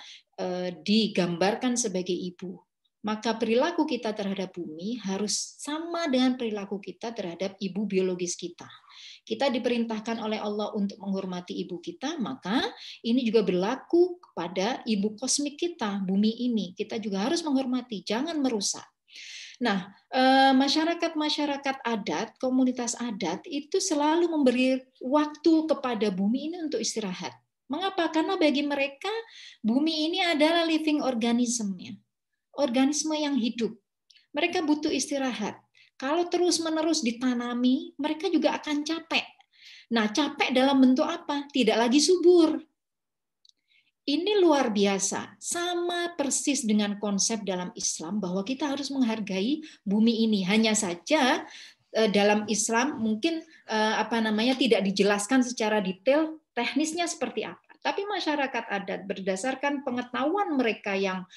digambarkan sebagai ibu. Maka perilaku kita terhadap bumi harus sama dengan perilaku kita terhadap ibu biologis kita. Kita diperintahkan oleh Allah untuk menghormati ibu kita, maka ini juga berlaku kepada ibu kosmik kita, bumi ini. Kita juga harus menghormati, jangan merusak. Nah, masyarakat adat, komunitas adat itu selalu memberi waktu kepada bumi ini untuk istirahat. Mengapa? Karena bagi mereka bumi ini adalah living organism-nya. Organisme yang hidup. Mereka butuh istirahat. Kalau terus-menerus ditanami, mereka juga akan capek. Nah, capek dalam bentuk apa? Tidak lagi subur. Ini luar biasa. Sama persis dengan konsep dalam Islam bahwa kita harus menghargai bumi ini. Hanya saja dalam Islam mungkin tidak dijelaskan secara detail teknisnya seperti apa. Tapi masyarakat adat berdasarkan pengetahuan mereka yang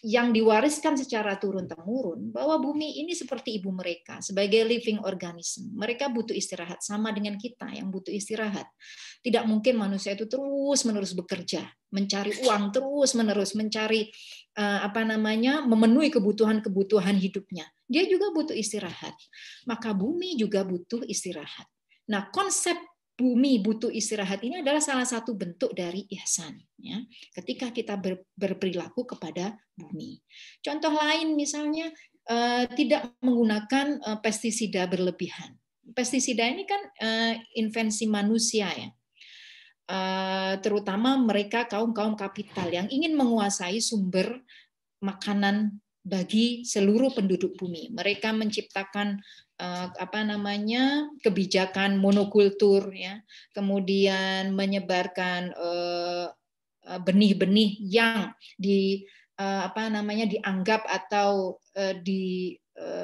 yang diwariskan secara turun-temurun, bahwa bumi ini seperti ibu mereka sebagai living organism. Mereka butuh istirahat sama dengan kita yang butuh istirahat. Tidak mungkin manusia itu terus-menerus bekerja, mencari uang terus-menerus, mencari memenuhi kebutuhan hidupnya. Dia juga butuh istirahat. Maka bumi juga butuh istirahat. Nah, konsep bumi butuh istirahat ini adalah salah satu bentuk dari ihsan, ya. Ketika kita berperilaku kepada bumi. Contoh lain misalnya tidak menggunakan pestisida berlebihan. Pestisida ini kan invensi manusia, ya. Terutama mereka kaum kapital yang ingin menguasai sumber makanan bagi seluruh penduduk bumi. Mereka menciptakan kebijakan monokultur, ya, kemudian menyebarkan benih-benih yang dianggap atau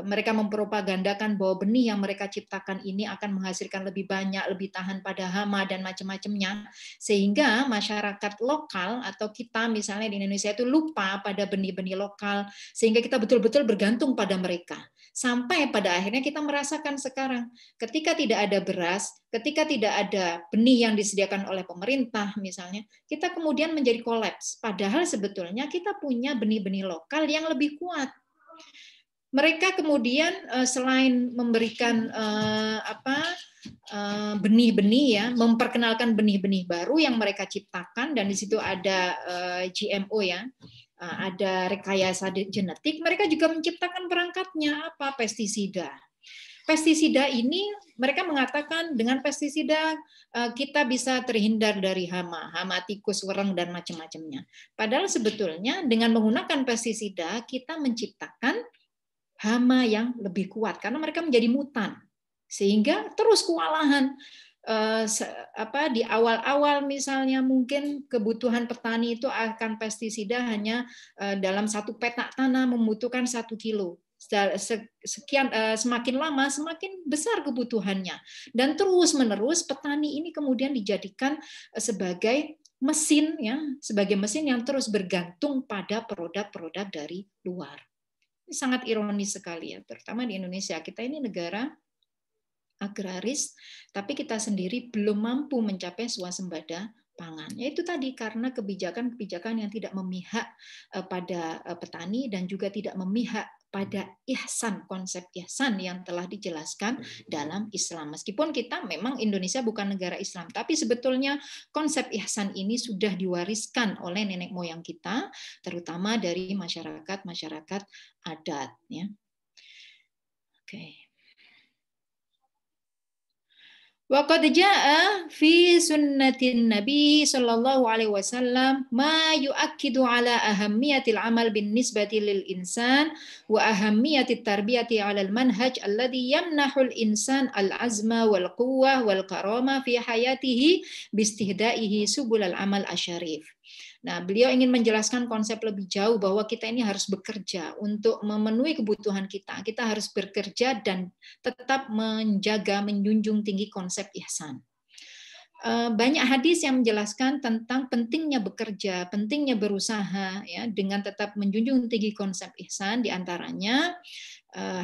mereka mempropagandakan bahwa benih yang mereka ciptakan ini akan menghasilkan lebih banyak, lebih tahan pada hama dan macam-macamnya, sehingga masyarakat lokal atau kita misalnya di Indonesia itu lupa pada benih-benih lokal, sehingga kita betul-betul bergantung pada mereka. Sampai pada akhirnya kita merasakan sekarang, ketika tidak ada beras, ketika tidak ada benih yang disediakan oleh pemerintah misalnya, kita kemudian menjadi kolaps. Padahal sebetulnya kita punya benih-benih lokal yang lebih kuat. Mereka kemudian selain memberikan benih-benih, ya, memperkenalkan benih-benih baru yang mereka ciptakan, dan di situ ada GMO, ya, ada rekayasa genetik. Mereka juga menciptakan perangkatnya, apa, pestisida. Pestisida ini mereka mengatakan dengan pestisida kita bisa terhindar dari hama tikus, wereng, dan macam-macamnya. Padahal sebetulnya dengan menggunakan pestisida kita menciptakan hama yang lebih kuat karena mereka menjadi mutan, sehingga terus kewalahan. Di awal-awal misalnya mungkin kebutuhan petani itu akan pestisida hanya dalam satu petak tanah membutuhkan 1 kilo. Semakin lama semakin besar kebutuhannya, dan terus-menerus petani ini kemudian dijadikan sebagai mesin, ya, sebagai mesin yang terus bergantung pada produk-produk dari luar. Ini sangat ironis sekali, ya, terutama di Indonesia. Kita ini negara agraris, tapi kita sendiri belum mampu mencapai swasembada pangan. Yaitu tadi karena kebijakan-kebijakan yang tidak memihak pada petani dan juga tidak memihak pada ihsan, konsep ihsan yang telah dijelaskan dalam Islam. Meskipun kita memang Indonesia bukan negara Islam, tapi sebetulnya konsep ihsan ini sudah diwariskan oleh nenek moyang kita, terutama dari masyarakat adat, ya. Oke. Waqad jaa fi sunnatin Nabi sallallahu alaihi wasallam ma yu'akkidu ala ahammiyatil amal bin nisbati lil insan wa ahammiyatit tarbiyati ala al manhaj alladhi yamnahul insan al azma wal quwwah wal karama fi hayatihi bistihdaihi subul al amal asyarif. Nah, beliau ingin menjelaskan konsep lebih jauh bahwa kita ini harus bekerja untuk memenuhi kebutuhan kita. Kita harus bekerja dan tetap menjaga, menjunjung tinggi konsep ihsan. Banyak hadis yang menjelaskan tentang pentingnya bekerja, pentingnya berusaha, ya, dengan tetap menjunjung tinggi konsep ihsan. Di antaranya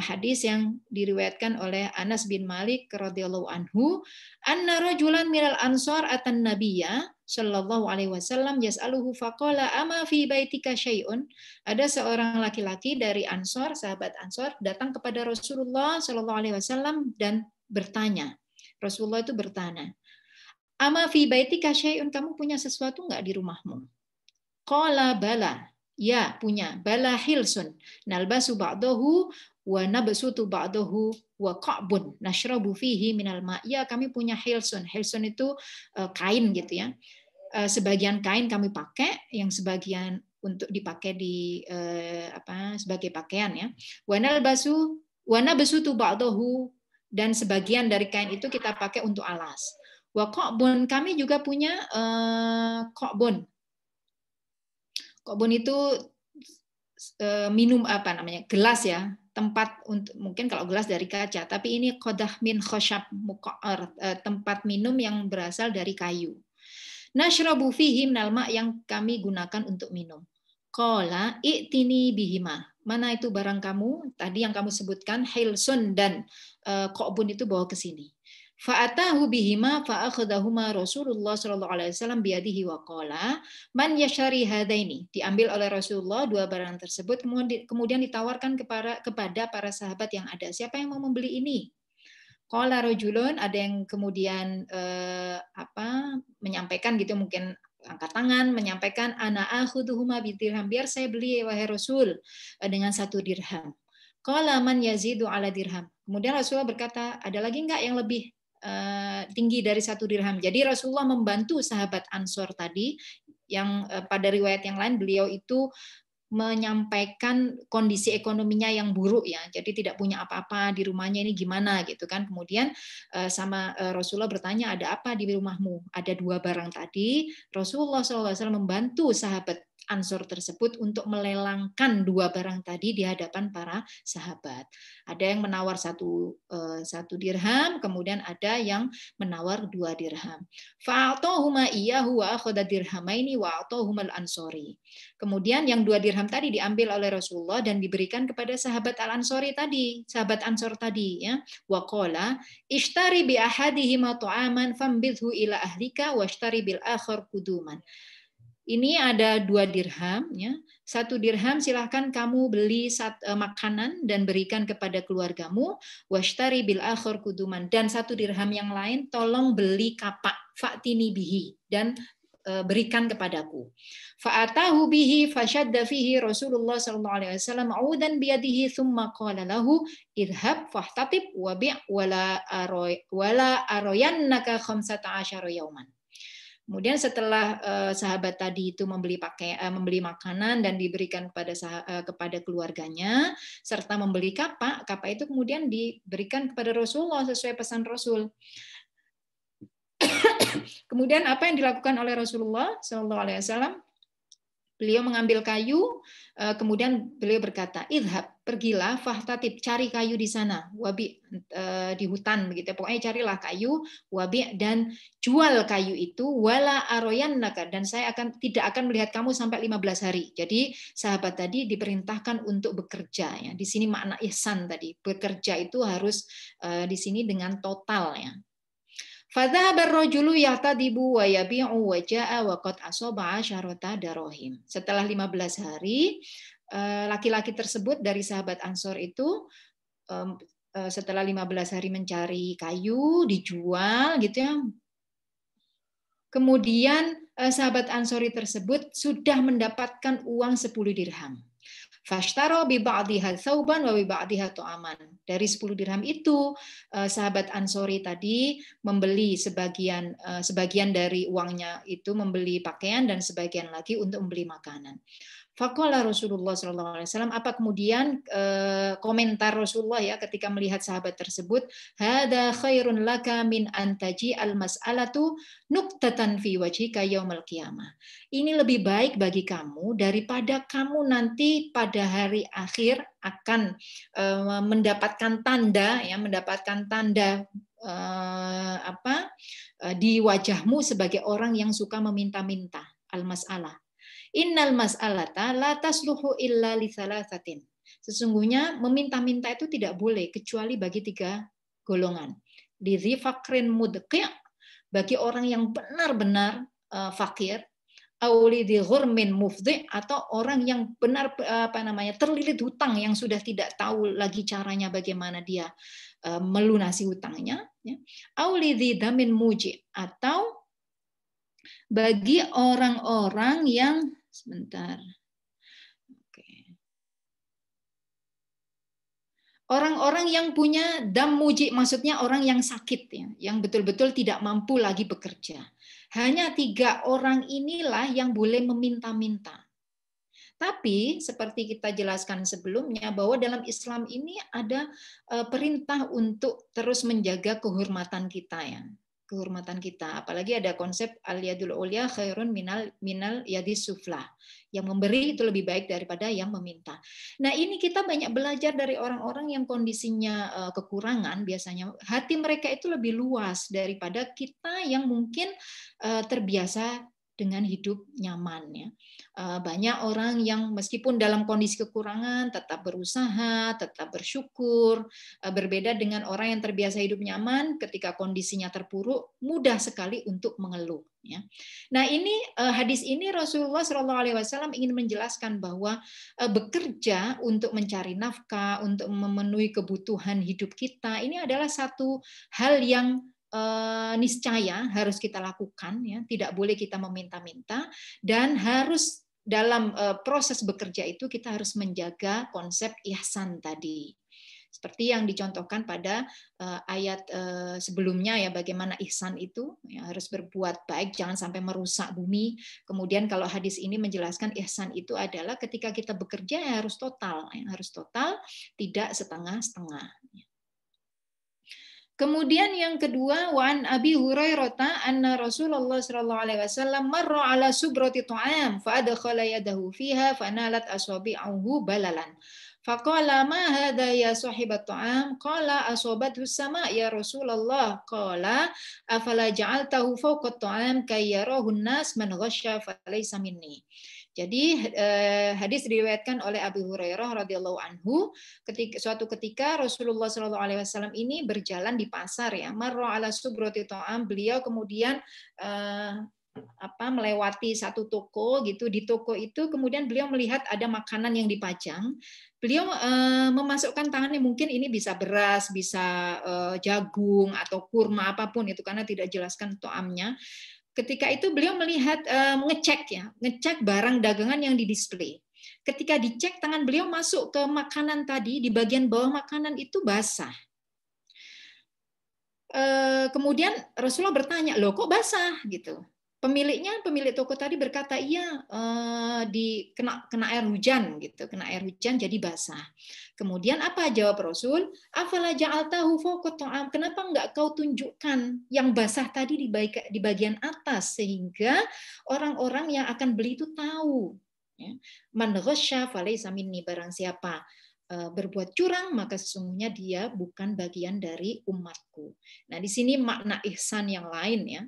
hadis yang diriwayatkan oleh Anas bin Malik radhiyallahu anhu, anna rajulan minal ansar atan nabiyya sallallahu alaihi wasallam yas'aluhu faqala ama fi baitika syai'un. Ada seorang laki-laki dari Ansor, sahabat Ansor, datang kepada Rasulullah sallallahu alaihi wasallam dan bertanya. Rasulullah itu bertanya, ama fi baitika syai'un, kamu punya sesuatu enggak di rumahmu? Qala bala, ya punya. Bala hilsun nalbasu ba'dahu wa nabsutu ba'dahu wa qa'bun nashrabu fihi minal ma'. Ya, kami punya hilsun. Hilsun itu kain gitu, ya. Sebagian kain kami pakai, yang sebagian untuk dipakai di sebagai pakaian, ya. Wa nabsutu ba'dahu, dan sebagian dari kain itu kita pakai untuk alas. Wa qa'bun, kami juga punya qa'bun. Qa'bun itu minum gelas, ya, tempat untuk, mungkin kalau gelas dari kaca, tapi ini qadah min khashab muqa'ar, tempat minum yang berasal dari kayu. Nashrabu fihi minal ma', yang kami gunakan untuk minum. Qala i'tini bihima, mana itu barang kamu tadi yang kamu sebutkan, hilsun dan qa'bun itu, bawa ke sini. Fa'atahu bihima fa'akhadahuma Rasulullah sallallahu alaihi wasallam biyadihi wa qala man yashari hadaini. Diambil oleh Rasulullah dua barang tersebut, kemudian ditawarkan kepada para sahabat yang ada. Siapa yang mau membeli ini? Qala rajulun, ada yang kemudian menyampaikan gitu, mungkin angkat tangan menyampaikan ana akhuduhuma bidirham, biar saya beli wahai Rasul dengan 1 dirham. Qala man yazidu ala dirham. Kemudian Rasulullah berkata, ada lagi enggak yang lebih tinggi dari 1 dirham. Jadi Rasulullah membantu sahabat Ansor tadi, yang pada riwayat yang lain beliau itu menyampaikan kondisi ekonominya yang buruk ya, jadi tidak punya apa-apa di rumahnya, ini gimana gitu kan. Kemudian sama Rasulullah bertanya, ada apa di rumahmu? Ada 2 barang tadi. Rasulullah SAW membantu sahabat Ansor tersebut untuk melelangkan 2 barang tadi di hadapan para sahabat. Ada yang menawar 1 dirham, kemudian ada yang menawar 2 dirham. Fa'atahuma iyyahu wa akhadha dirhamaini wa a'tahumal ansori. Kemudian yang 2 dirham tadi diambil oleh Rasulullah dan diberikan kepada sahabat Al-Ansori tadi, sahabat Ansor tadi ya. Wa qala ishtari bi ahadihima ta'aman fambidhu ila ahlika washtari bil akhar kuduman. Ini ada 2 dirham ya. 1 dirham silahkan kamu beli makanan dan berikan kepada keluargamu, washtari bil akhar kuduman, dan 1 dirham yang lain tolong beli kapak, fa'tini bihi, dan berikan kepadaku. Fa'atahu bihi fashadda fihi Rasulullah sallallahu alaihi wasallam 'udan biyadihi thumma qala lahu idhhab fahtatib wa bi' wala arayannaka 15 yauman. Kemudian setelah sahabat tadi itu membeli makanan dan diberikan kepada keluarganya serta membeli kapak itu kemudian diberikan kepada Rasulullah sesuai pesan Rasul. Kemudian apa yang dilakukan oleh Rasulullah Shallallahu Alaihi Wasallam? Beliau mengambil kayu, kemudian beliau berkata, idhab, pergilah, fahtatib, cari kayu di sana, wabi, di hutan, begitu. Pokoknya carilah kayu, wabi, dan jual kayu itu, wala aroyannaka, dan saya tidak akan melihat kamu sampai 15 hari. Jadi sahabat tadi diperintahkan untuk bekerja. Ya. Di sini makna ihsan tadi, bekerja itu harus di sini dengan total ya. Fadhahaba ar-rajulu yahtadibu wa yabi'u wa ja'a wa qad asaba 'asharata darahim. Setelah 15 hari, laki-laki tersebut dari sahabat Ansor itu setelah 15 hari mencari kayu, dijual gitu ya. Kemudian sahabat Ansori tersebut sudah mendapatkan uang 10 dirham. Fashtaro bi ba'dihha thawban wa bi ba'dihha ta'aman. Dari 10 dirham itu sahabat Ansori tadi membeli sebagian dari uangnya itu membeli pakaian dan sebagian lagi untuk membeli makanan. Faqala Rasulullah SAW, apa kemudian komentar Rasulullah ya ketika melihat sahabat tersebut, hada khairun laka min antaji al mas'alatu nuktatan fi wajhika yaumil qiyamah. Ini lebih baik bagi kamu daripada kamu nanti pada hari akhir akan mendapatkan tanda di wajahmu sebagai orang yang suka meminta-minta, al-mas'alah. Innal mas'alata la tasluhu illa li thalathatin. Sesungguhnya meminta-minta itu tidak boleh kecuali bagi 3 golongan. Li dzi faqrin mudqi', bagi orang yang benar-benar fakir, au li dzi ghurmin mufdhi', atau orang yang benar terlilit hutang yang sudah tidak tahu lagi caranya bagaimana dia melunasi hutangnya, ya. Au li dzi damin muji', atau bagi orang-orang yang orang-orang yang punya dam muji, maksudnya orang yang sakit ya, yang betul-betul tidak mampu lagi bekerja. Hanya 3 orang inilah yang boleh meminta-minta. Tapi seperti kita jelaskan sebelumnya bahwa dalam Islam ini ada perintah untuk terus menjaga kehormatan kita ya. Kehormatan kita, apalagi ada konsep al-yadul ulya khairun minal yadis sufla, yang memberi itu lebih baik daripada yang meminta. Nah ini kita banyak belajar dari orang-orang yang kondisinya kekurangan, biasanya hati mereka itu lebih luas daripada kita yang mungkin terbiasa dengan hidup nyaman ya. Banyak orang yang meskipun dalam kondisi kekurangan tetap berusaha, tetap bersyukur, berbeda dengan orang yang terbiasa hidup nyaman, ketika kondisinya terpuruk mudah sekali untuk mengeluh ya. Nah, ini hadis ini Rasulullah SAW ingin menjelaskan bahwa bekerja untuk mencari nafkah, untuk memenuhi kebutuhan hidup kita, ini adalah satu hal yang niscaya harus kita lakukan, ya, tidak boleh kita meminta-minta, dan harus dalam proses bekerja itu kita harus menjaga konsep ihsan tadi. Seperti yang dicontohkan pada ayat sebelumnya, ya, bagaimana ihsan itu, ya, harus berbuat baik, jangan sampai merusak bumi. Kemudian kalau hadis ini menjelaskan ihsan itu adalah ketika kita bekerja ya harus total, tidak setengah-setengah. Kemudian yang kedua, wa an Abi Hurairah anna Rasulullah sallallahu alaihi wasallam marra ala subrati ta'am fa adkhala yadahu fiha fanalat asabi'uhu balalan. Faqala ma hadha ya sahibat ta'am? Qala asabathu sama ya Rasulullah. Qala afala ja'altahu fawqa ta'am kay yarahu an-nas man ghasya falaysa minni. Jadi hadis diriwayatkan oleh Abu Hurairah radhiyallahu anhu, suatu ketika Rasulullah sallallahu alaihi wasallam ini berjalan di pasar, ya, marra ala subrati ta'am, beliau kemudian melewati satu toko gitu. Di toko itu kemudian beliau melihat ada makanan yang dipajang. Beliau memasukkan tangannya, mungkin ini bisa beras, bisa jagung atau kurma, apapun itu, karena tidak jelaskan ta'amnya. Ketika itu beliau melihat, ngecek barang dagangan yang didisplay. Ketika dicek, tangan beliau masuk ke makanan tadi, di bagian bawah makanan itu basah. Kemudian Rasulullah bertanya, loh kok basah gitu? Pemilik toko tadi berkata, iya, kena air hujan gitu, kena air hujan jadi basah. Kemudian apa jawab Rasul? Afala ja'altahu fawqa ta'am? Kenapa enggak kau tunjukkan yang basah tadi di bagian atas, sehingga orang-orang yang akan beli itu tahu. Man ghasya falaysa minni, barang siapa berbuat curang maka sesungguhnya dia bukan bagian dari umatku. Nah, di sini makna ihsan yang lain, ya,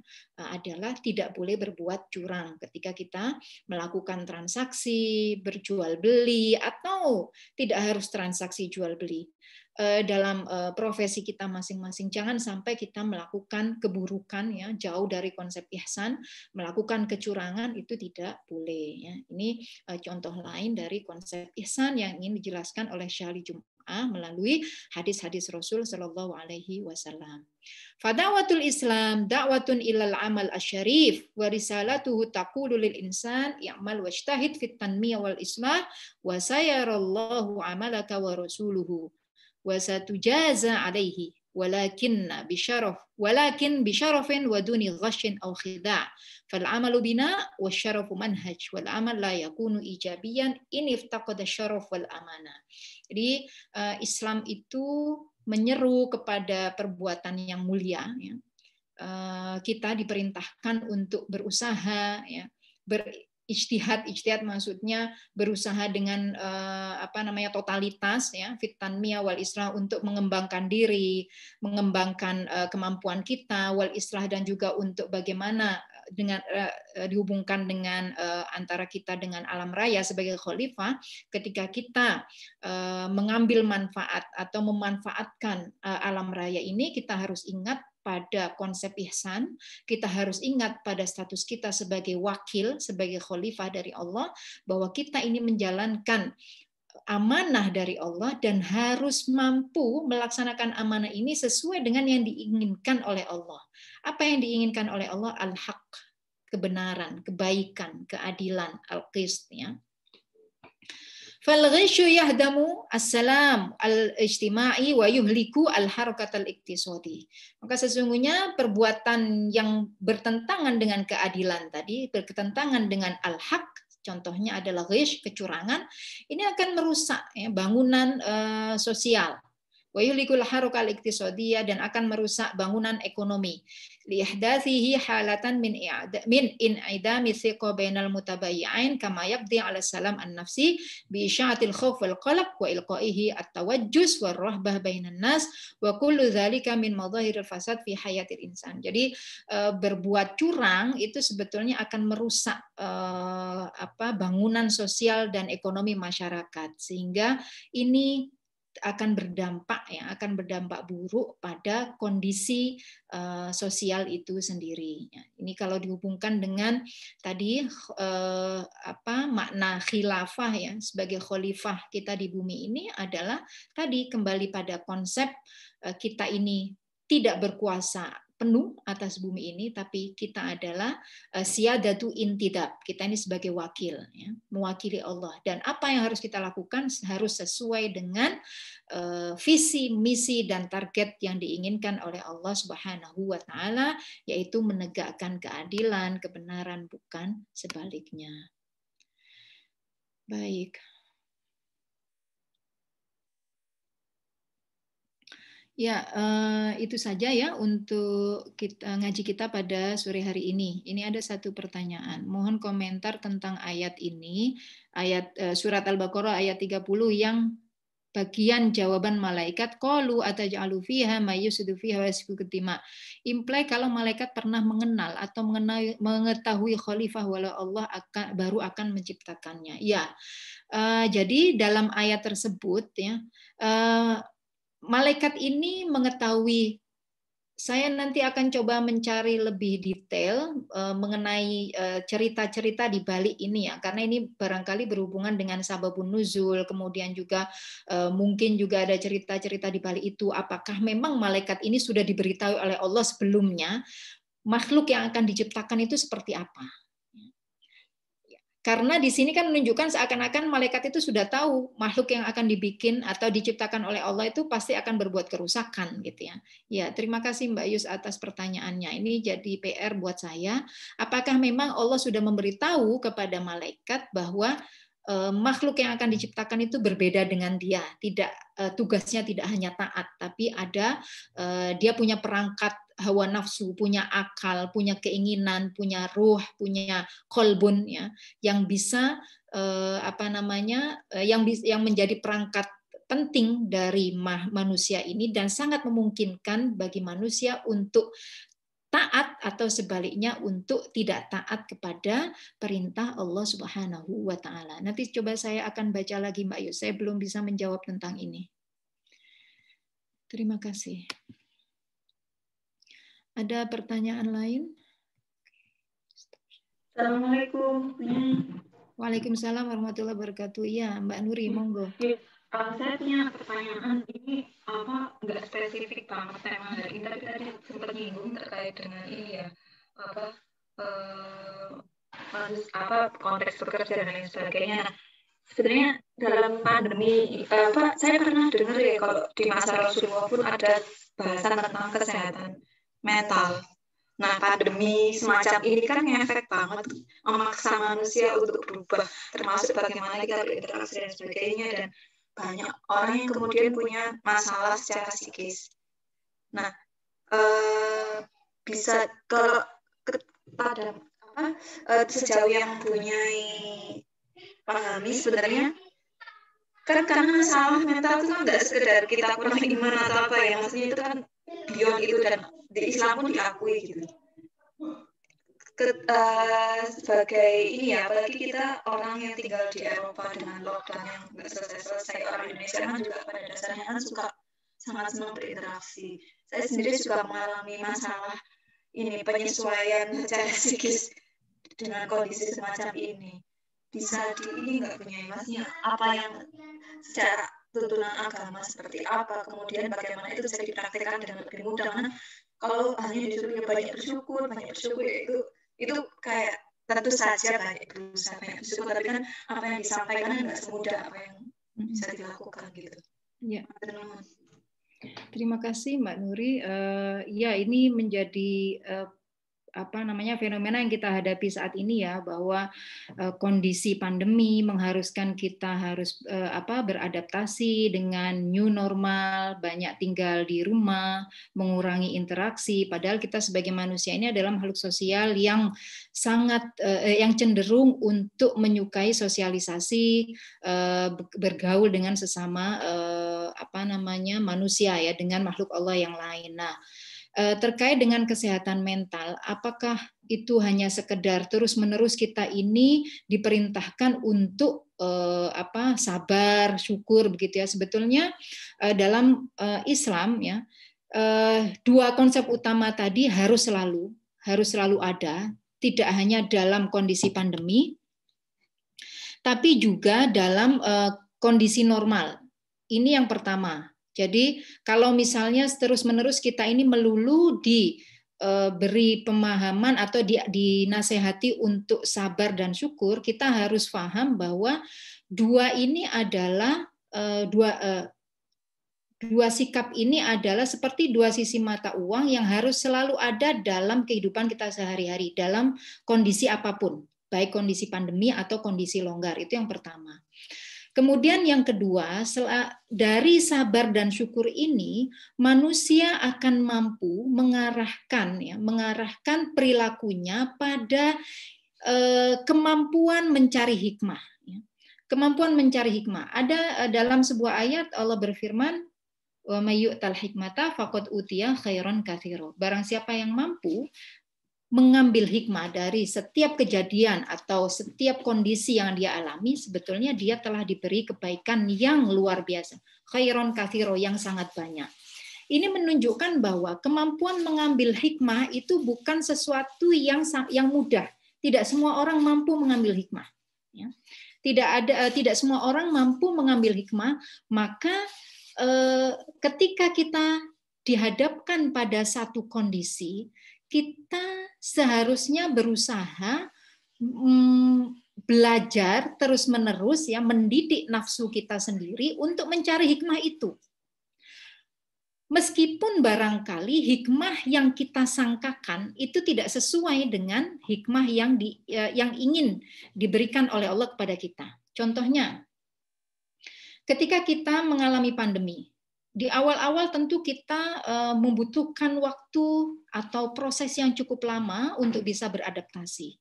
adalah tidak boleh berbuat curang ketika kita melakukan transaksi berjual beli, atau tidak harus transaksi jual beli. Dalam profesi kita masing-masing, jangan sampai kita melakukan keburukan, ya, jauh dari konsep ihsan, melakukan kecurangan itu tidak boleh, ya. Ini contoh lain dari konsep ihsan yang ingin dijelaskan oleh Syahli Jum'ah melalui hadis-hadis Rasul Shallallahu Alaihi Wasallam. Fadawatul Islam da'watun ilal amal asyarif wa risalatuhu taqulu lil insan i'mal wajtahid fit tanmiyah wal islah wa sayarallahu amalaka wa rasuluhu wa satujaza alaihi walakin bisharafin wa duni ghashin aw khida' fal amalu bina wasyarafu manhaj wal amal la yakunu ijabiyan in iftaqada syaraf wal amanah. Jadi Islam itu menyeru kepada perbuatan yang mulia, ya. Kita diperintahkan untuk berusaha, ya, ijtihad maksudnya berusaha dengan totalitas, ya, fit tanmiyah wal islah, untuk mengembangkan diri, mengembangkan kemampuan kita, wal islah, dan juga untuk bagaimana dengan dihubungkan dengan antara kita dengan alam raya sebagai khalifah. Ketika kita mengambil manfaat atau memanfaatkan alam raya ini, kita harus ingat pada konsep ihsan, kita harus ingat pada status kita sebagai wakil, sebagai khalifah dari Allah, bahwa kita ini menjalankan amanah dari Allah dan harus mampu melaksanakan amanah ini sesuai dengan yang diinginkan oleh Allah. Apa yang diinginkan oleh Allah? Al-haq, kebenaran, kebaikan, keadilan, al-qist, ya. Fal-ghisyu yahdamu as-salam al-ijtima'i wa yuhliku al-harakat al-iqtisadi. Maka sesungguhnya perbuatan yang bertentangan dengan keadilan tadi, bertentangan dengan al-haq, contohnya adalah ghish, kecurangan, ini akan merusak, ya, bangunan sosial. Wa yuhlikul harakal iqtisadiyah, dan akan merusak bangunan ekonomi. Liihdathihi halatan min in'idami thiqa bainal mutabayyi'ain kama yaqdi 'ala salam an-nafsi bi isya'atil khauf wal qalaq wa ilqaihi at-tawajjus war rahbah bainan nas wa kullu dzalika min madhahiril fasad fi hayatil insan. Jadi berbuat curang itu sebetulnya akan merusak bangunan sosial dan ekonomi masyarakat, sehingga ini akan berdampak buruk pada kondisi sosial itu sendiri. Ini kalau dihubungkan dengan tadi makna khilafah, ya, sebagai khalifah kita di bumi ini adalah tadi kembali pada konsep kita ini tidak berkuasa penuh atas bumi ini, tapi kita adalah siyadatu intidab. Kita ini sebagai wakil, ya, mewakili Allah. Dan apa yang harus kita lakukan harus sesuai dengan visi, misi, dan target yang diinginkan oleh Allah Subhanahu wa Ta'ala, yaitu menegakkan keadilan, kebenaran, bukan sebaliknya. Baik. Ya, itu saja ya untuk ngaji kita pada sore hari ini. Ini ada satu pertanyaan. Mohon komentar tentang ayat ini, ayat surat Al-Baqarah ayat 30 yang bagian jawaban malaikat qalu ataj'alu fiha may yufsidu fiha wa yasfiku dima. Imply kalau malaikat pernah mengenal atau mengetahui khalifah walau Allah baru akan menciptakannya. Ya. Jadi dalam ayat tersebut ya, malaikat ini mengetahui. Saya nanti akan coba mencari lebih detail mengenai cerita-cerita di balik ini ya, karena ini barangkali berhubungan dengan sababun nuzul, kemudian juga mungkin juga ada cerita-cerita di balik itu. Apakah memang malaikat ini sudah diberitahu oleh Allah sebelumnya makhluk yang akan diciptakan itu seperti apa? Karena di sini kan menunjukkan seakan-akan malaikat itu sudah tahu makhluk yang akan dibikin atau diciptakan oleh Allah itu pasti akan berbuat kerusakan gitu ya. Ya, terima kasih Mbak Yus atas pertanyaannya. Ini jadi PR buat saya. Apakah memang Allah sudah memberitahu kepada malaikat bahwa makhluk yang akan diciptakan itu berbeda dengan dia, tidak tugasnya tidak hanya taat, tapi ada dia punya perangkat hawa nafsu, punya akal, punya keinginan, punya ruh, punya kolbun ya, yang bisa yang menjadi perangkat penting dari manusia ini dan sangat memungkinkan bagi manusia untuk taat atau sebaliknya untuk tidak taat kepada perintah Allah Subhanahu wa Ta'ala. Nanti coba saya akan baca lagi Mbak Yus. Saya belum bisa menjawab tentang ini. Terima kasih. Ada pertanyaan lain? Assalamualaikum. Waalaikumsalam warahmatullahi wabarakatuh. Iya, Mbak Nuri, monggo. Saya punya pertanyaan, ini nggak spesifik banget tema hari ini, tapi tadi sempat nyinggung terkait dengan ini ya, konteks bekerja dan lain sebagainya. Nah, sebenarnya dalam pandemi, saya pernah dengar ya kalau di masa Rasulullah pun ada bahasan tentang kesehatan mental. Nah, pandemi semacam ini kan ngefek banget, memaksa manusia untuk berubah, termasuk bagaimana kita berinteraksi dan sebagainya, dan banyak orang yang kemudian punya masalah secara psikis. Nah, bisa kalau pada sejauh yang punya pahami sebenarnya kan karena masalah mental itu kan nggak sekedar kita kurang iman atau apa ya, maksudnya itu kan beyond itu, dan di Islam pun diakui gitu. Sebagai ini ya, apalagi kita orang yang tinggal di Eropa dengan lockdown yang nggak selesai-selesai, orang Indonesia kan juga pada dasarnya kan suka sangat senang berinteraksi. Saya sendiri juga mengalami masalah ini, penyesuaian secara psikis dengan kondisi semacam ini. Bisa ini nggak punya maksudnya apa yang secara tuntunan agama seperti apa, kemudian bagaimana itu bisa dipraktikkan dengan lebih mudah. Karena kalau hanya disuruh banyak bersyukur ya itu kayak tentu saja banyak berusaha banyak bersyukur, tapi kan apa yang disampaikan nggak semudah apa yang bisa dilakukan gitu. Ya. Terima kasih Mbak Nuri. Ya, ini menjadi fenomena yang kita hadapi saat ini ya, bahwa kondisi pandemi mengharuskan kita harus beradaptasi dengan new normal, banyak tinggal di rumah, mengurangi interaksi, padahal kita sebagai manusia ini adalah makhluk sosial yang sangat yang cenderung untuk menyukai sosialisasi, bergaul dengan sesama manusia ya, dengan makhluk Allah yang lain. Nah, terkait dengan kesehatan mental, apakah itu hanya sekedar terus-menerus kita ini diperintahkan untuk sabar, syukur begitu ya? Sebetulnya dalam Islam ya, dua konsep utama tadi harus selalu ada, tidak hanya dalam kondisi pandemi, tapi juga dalam kondisi normal. Ini yang pertama. Jadi kalau misalnya terus-menerus kita ini melulu beri pemahaman atau dinasehati untuk sabar dan syukur, kita harus paham bahwa dua ini adalah dua sikap ini adalah seperti dua sisi mata uang yang harus selalu ada dalam kehidupan kita sehari-hari, dalam kondisi apapun, baik kondisi pandemi atau kondisi longgar. Itu yang pertama. Kemudian yang kedua, dari sabar dan syukur ini, manusia akan mampu mengarahkan perilakunya pada kemampuan mencari hikmah. Kemampuan mencari hikmah. Ada dalam sebuah ayat Allah berfirman, wa may yu'tal hikmata faqad utiya khairan katsira. Barang siapa yang mampu mengambil hikmah dari setiap kejadian atau setiap kondisi yang dia alami, sebetulnya dia telah diberi kebaikan yang luar biasa. Khairan katsira, yang sangat banyak. Ini menunjukkan bahwa kemampuan mengambil hikmah itu bukan sesuatu yang mudah. Tidak semua orang mampu mengambil hikmah. Tidak semua orang mampu mengambil hikmah, maka ketika kita dihadapkan pada satu kondisi, kita seharusnya berusaha belajar terus-menerus, mendidik nafsu kita sendiri untuk mencari hikmah itu. Meskipun barangkali hikmah yang kita sangkakan itu tidak sesuai dengan hikmah yang ingin diberikan oleh Allah kepada kita. Contohnya, ketika kita mengalami pandemi, di awal-awal tentu kita membutuhkan waktu atau proses yang cukup lama untuk bisa beradaptasi.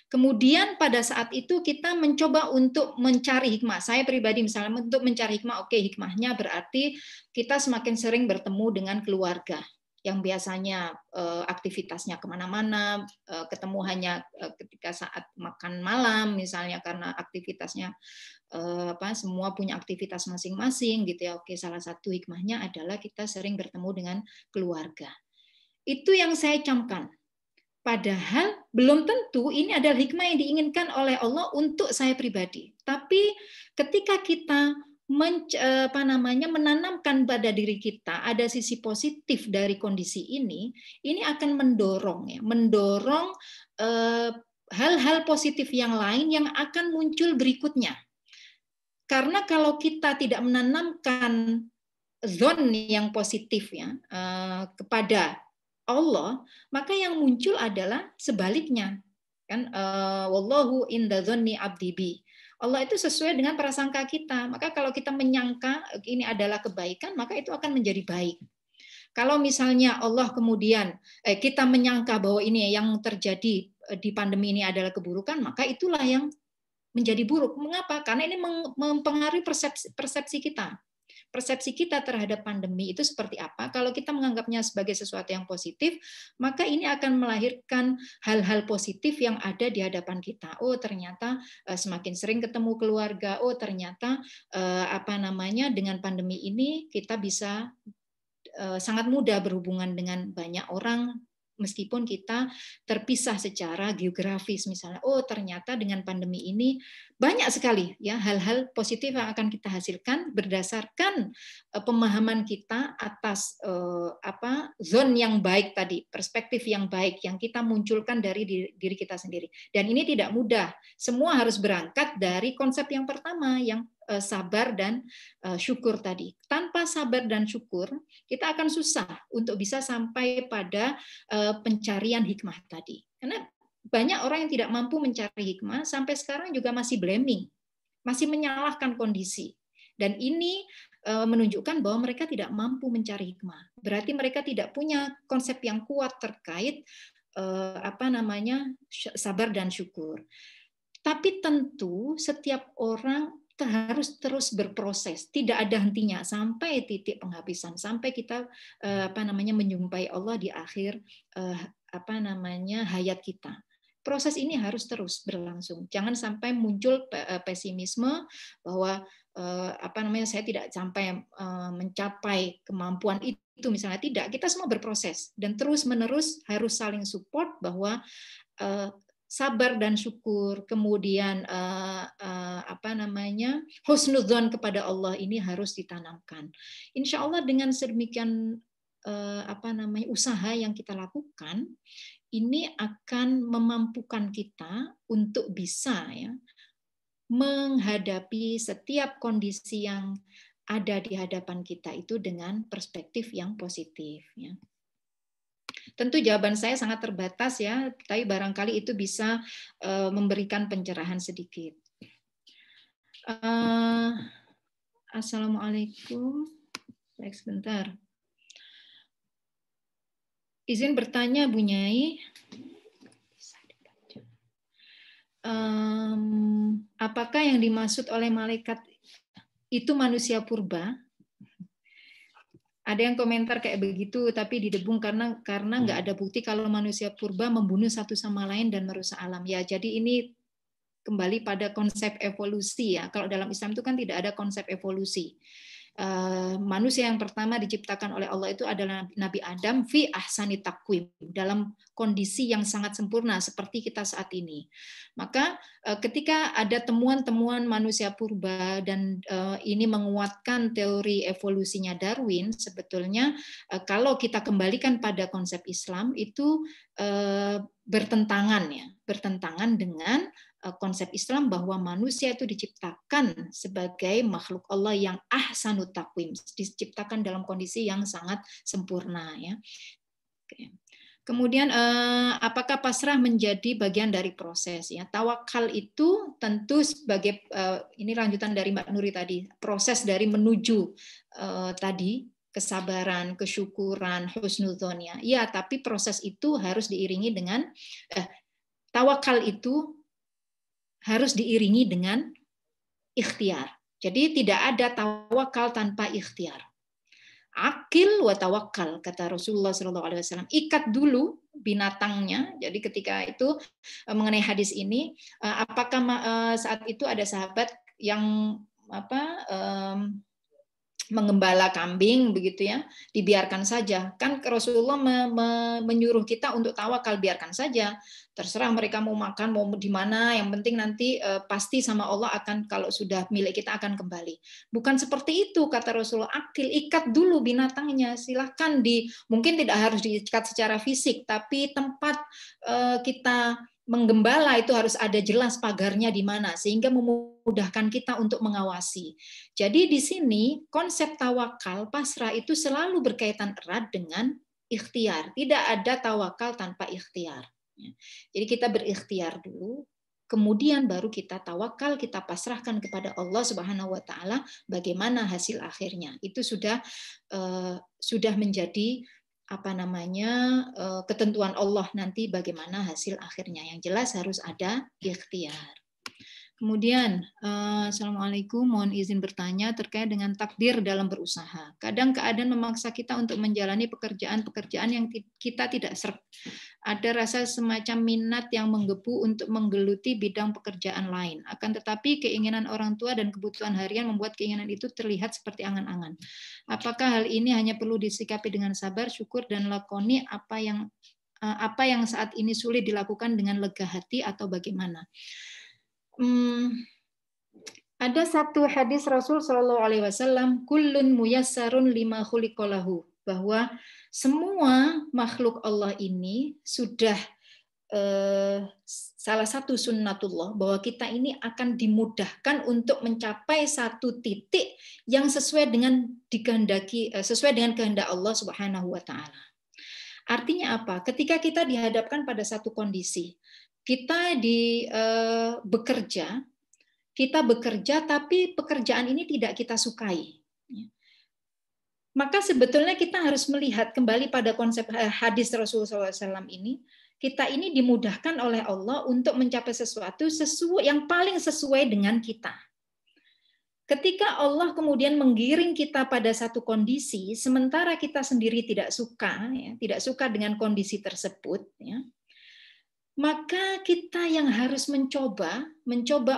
Kemudian pada saat itu kita mencoba untuk mencari hikmah. Saya pribadi misalnya untuk mencari hikmah, hikmahnya berarti kita semakin sering bertemu dengan keluarga yang biasanya aktivitasnya kemana-mana, ketemu hanya ketika saat makan malam misalnya, karena aktivitasnya semua punya aktivitas masing-masing gitu ya. Salah satu hikmahnya adalah kita sering bertemu dengan keluarga. Itu yang saya camkan. Padahal belum tentu ini adalah hikmah yang diinginkan oleh Allah untuk saya pribadi. Tapi ketika kita menanamkan pada diri kita ada sisi positif dari kondisi ini akan mendorong hal-hal positif yang lain yang akan muncul berikutnya. Karena kalau kita tidak menanamkan zon yang positif kepada Allah, maka yang muncul adalah sebaliknya. Kan wallahu inda dzanni abdi bi. Allah itu sesuai dengan prasangka kita. Maka kalau kita menyangka ini adalah kebaikan, maka itu akan menjadi baik. Kalau misalnya Allah kemudian kita menyangka bahwa ini yang terjadi di pandemi ini adalah keburukan, maka itulah yang menjadi buruk. Mengapa? Karena ini mempengaruhi persepsi kita. Persepsi kita terhadap pandemi itu seperti apa? Kalau kita menganggapnya sebagai sesuatu yang positif, maka ini akan melahirkan hal-hal positif yang ada di hadapan kita. Oh, ternyata semakin sering ketemu keluarga. Oh, ternyata dengan pandemi ini kita bisa sangat mudah berhubungan dengan banyak orang, meskipun kita terpisah secara geografis misalnya. Oh, ternyata dengan pandemi ini banyak sekali hal-hal positif yang akan kita hasilkan berdasarkan pemahaman kita atas zon yang baik tadi, perspektif yang baik yang kita munculkan dari diri kita sendiri. Dan ini tidak mudah. Semua harus berangkat dari konsep yang pertama, yang sabar dan syukur tadi. Tanpa sabar dan syukur, kita akan susah untuk bisa sampai pada pencarian hikmah tadi. Karena banyak orang yang tidak mampu mencari hikmah sampai sekarang juga masih blaming, masih menyalahkan kondisi. Dan ini menunjukkan bahwa mereka tidak mampu mencari hikmah. Berarti mereka tidak punya konsep yang kuat terkait sabar dan syukur. Tapi tentu setiap orang harus terus berproses, tidak ada hentinya sampai titik penghabisan, sampai kita menjumpai Allah di akhir hayat kita. Proses ini harus terus berlangsung. Jangan sampai muncul pesimisme bahwa saya tidak sampai mencapai kemampuan itu misalnya. Tidak, kita semua berproses dan terus-menerus harus saling support bahwa sabar dan syukur, kemudian husnudzon kepada Allah ini harus ditanamkan. Insya Allah dengan sedemikian usaha yang kita lakukan ini akan memampukan kita untuk bisa ya menghadapi setiap kondisi yang ada di hadapan kita itu dengan perspektif yang positif ya. Tentu jawaban saya sangat terbatas ya, tapi barangkali itu bisa memberikan pencerahan sedikit. Assalamualaikum. Baik, sebentar. Izin bertanya, Bu Nyai. Apakah yang dimaksud oleh malaikat itu manusia purba? Ada yang komentar kayak begitu, tapi didebung karena nggak ada bukti kalau manusia purba membunuh satu sama lain dan merusak alam. Ya, jadi ini kembali pada konsep evolusi ya. Kalau dalam Islam itu kan tidak ada konsep evolusi. Manusia yang pertama diciptakan oleh Allah itu adalah Nabi Adam fi ahsani taqwim, dalam kondisi yang sangat sempurna seperti kita saat ini. Maka ketika ada temuan-temuan manusia purba dan ini menguatkan teori evolusinya Darwin, sebetulnya kalau kita kembalikan pada konsep Islam itu bertentangan dengan konsep Islam bahwa manusia itu diciptakan sebagai makhluk Allah yang ahsanut taqwim, diciptakan dalam kondisi yang sangat sempurna ya. Kemudian apakah pasrah menjadi bagian dari proses ya? Tawakal itu tentu sebagai ini lanjutan dari Mbak Nuri tadi, proses dari menuju tadi kesabaran, kesyukuran, husnudzon ya. Ya, tapi proses itu harus diiringi dengan tawakal itu harus diiringi dengan ikhtiar. Jadi tidak ada tawakal tanpa ikhtiar. Akil wa tawakal, kata Rasulullah SAW. Ikat dulu binatangnya. Jadi ketika itu mengenai hadis ini, apakah saat itu ada sahabat yang mengembala kambing begitu ya, dibiarkan saja. Kan Rasulullah menyuruh kita untuk tawakal, biarkan saja. Terserah mereka mau makan mau di mana, yang penting nanti pasti sama Allah akan, kalau sudah milik kita akan kembali. Bukan seperti itu kata Rasulullah. Akil, ikat dulu binatangnya. Silahkan mungkin tidak harus diikat secara fisik, tapi tempat kita menggembala itu harus ada jelas pagarnya di mana sehingga memudahkan kita untuk mengawasi. Jadi di sini konsep tawakal pasrah itu selalu berkaitan erat dengan ikhtiar. Tidak ada tawakal tanpa ikhtiar. Jadi kita berikhtiar dulu, kemudian baru kita tawakal, kita pasrahkan kepada Allah Subhanahu wa taala bagaimana hasil akhirnya. Itu sudah menjadi ketentuan Allah nanti bagaimana hasil akhirnya. Yang jelas harus ada ikhtiar. Kemudian, Assalamualaikum, mohon izin bertanya terkait dengan takdir dalam berusaha. Kadang keadaan memaksa kita untuk menjalani pekerjaan yang kita tidak serap. Ada rasa semacam minat yang menggebu untuk menggeluti bidang pekerjaan lain. Akan tetapi keinginan orang tua dan kebutuhan harian membuat keinginan itu terlihat seperti angan-angan. Apakah hal ini hanya perlu disikapi dengan sabar, syukur, dan lakoni apa yang saat ini sulit dilakukan dengan lega hati atau bagaimana? Ada satu hadis Rasul Shallallahu Alaihi Wasallam, kullun muyassarun lima khuliqalahu, bahwa semua makhluk Allah ini sudah salah satu sunnatullah, bahwa kita ini akan dimudahkan untuk mencapai satu titik yang sesuai dengan kehendak Allah Subhanahu Wa Taala. Artinya apa? Ketika kita dihadapkan pada satu kondisi, kita bekerja tapi pekerjaan ini tidak kita sukai. Maka sebetulnya kita harus melihat kembali pada konsep hadis Rasulullah SAW ini, kita ini dimudahkan oleh Allah untuk mencapai sesuatu yang paling sesuai dengan kita. Ketika Allah kemudian menggiring kita pada satu kondisi, sementara kita sendiri tidak suka dengan kondisi tersebut, maka kita yang harus mencoba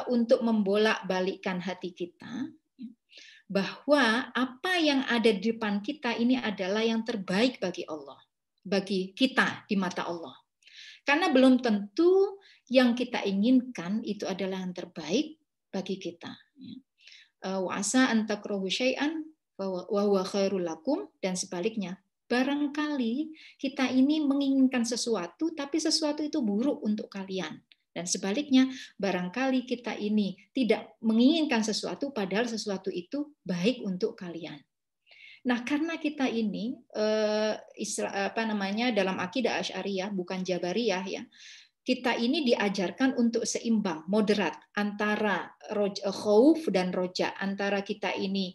untuk membolak-balikkan hati kita, bahwa apa yang ada di depan kita ini adalah yang terbaik bagi Allah, bagi kita di mata Allah. Karena belum tentu yang kita inginkan itu adalah yang terbaik bagi kita. Wa asa an takrahu syai'an wa huwa khairul lakum, dan sebaliknya. barangkali kita ini menginginkan sesuatu, tapi sesuatu itu buruk untuk kalian. Dan sebaliknya, barangkali kita ini tidak menginginkan sesuatu, padahal sesuatu itu baik untuk kalian. Nah, karena kita ini dalam akidah Asy'ariyah, bukan Jabariyah ya, kita ini diajarkan untuk seimbang, moderat antara khauf dan roja, antara kita ini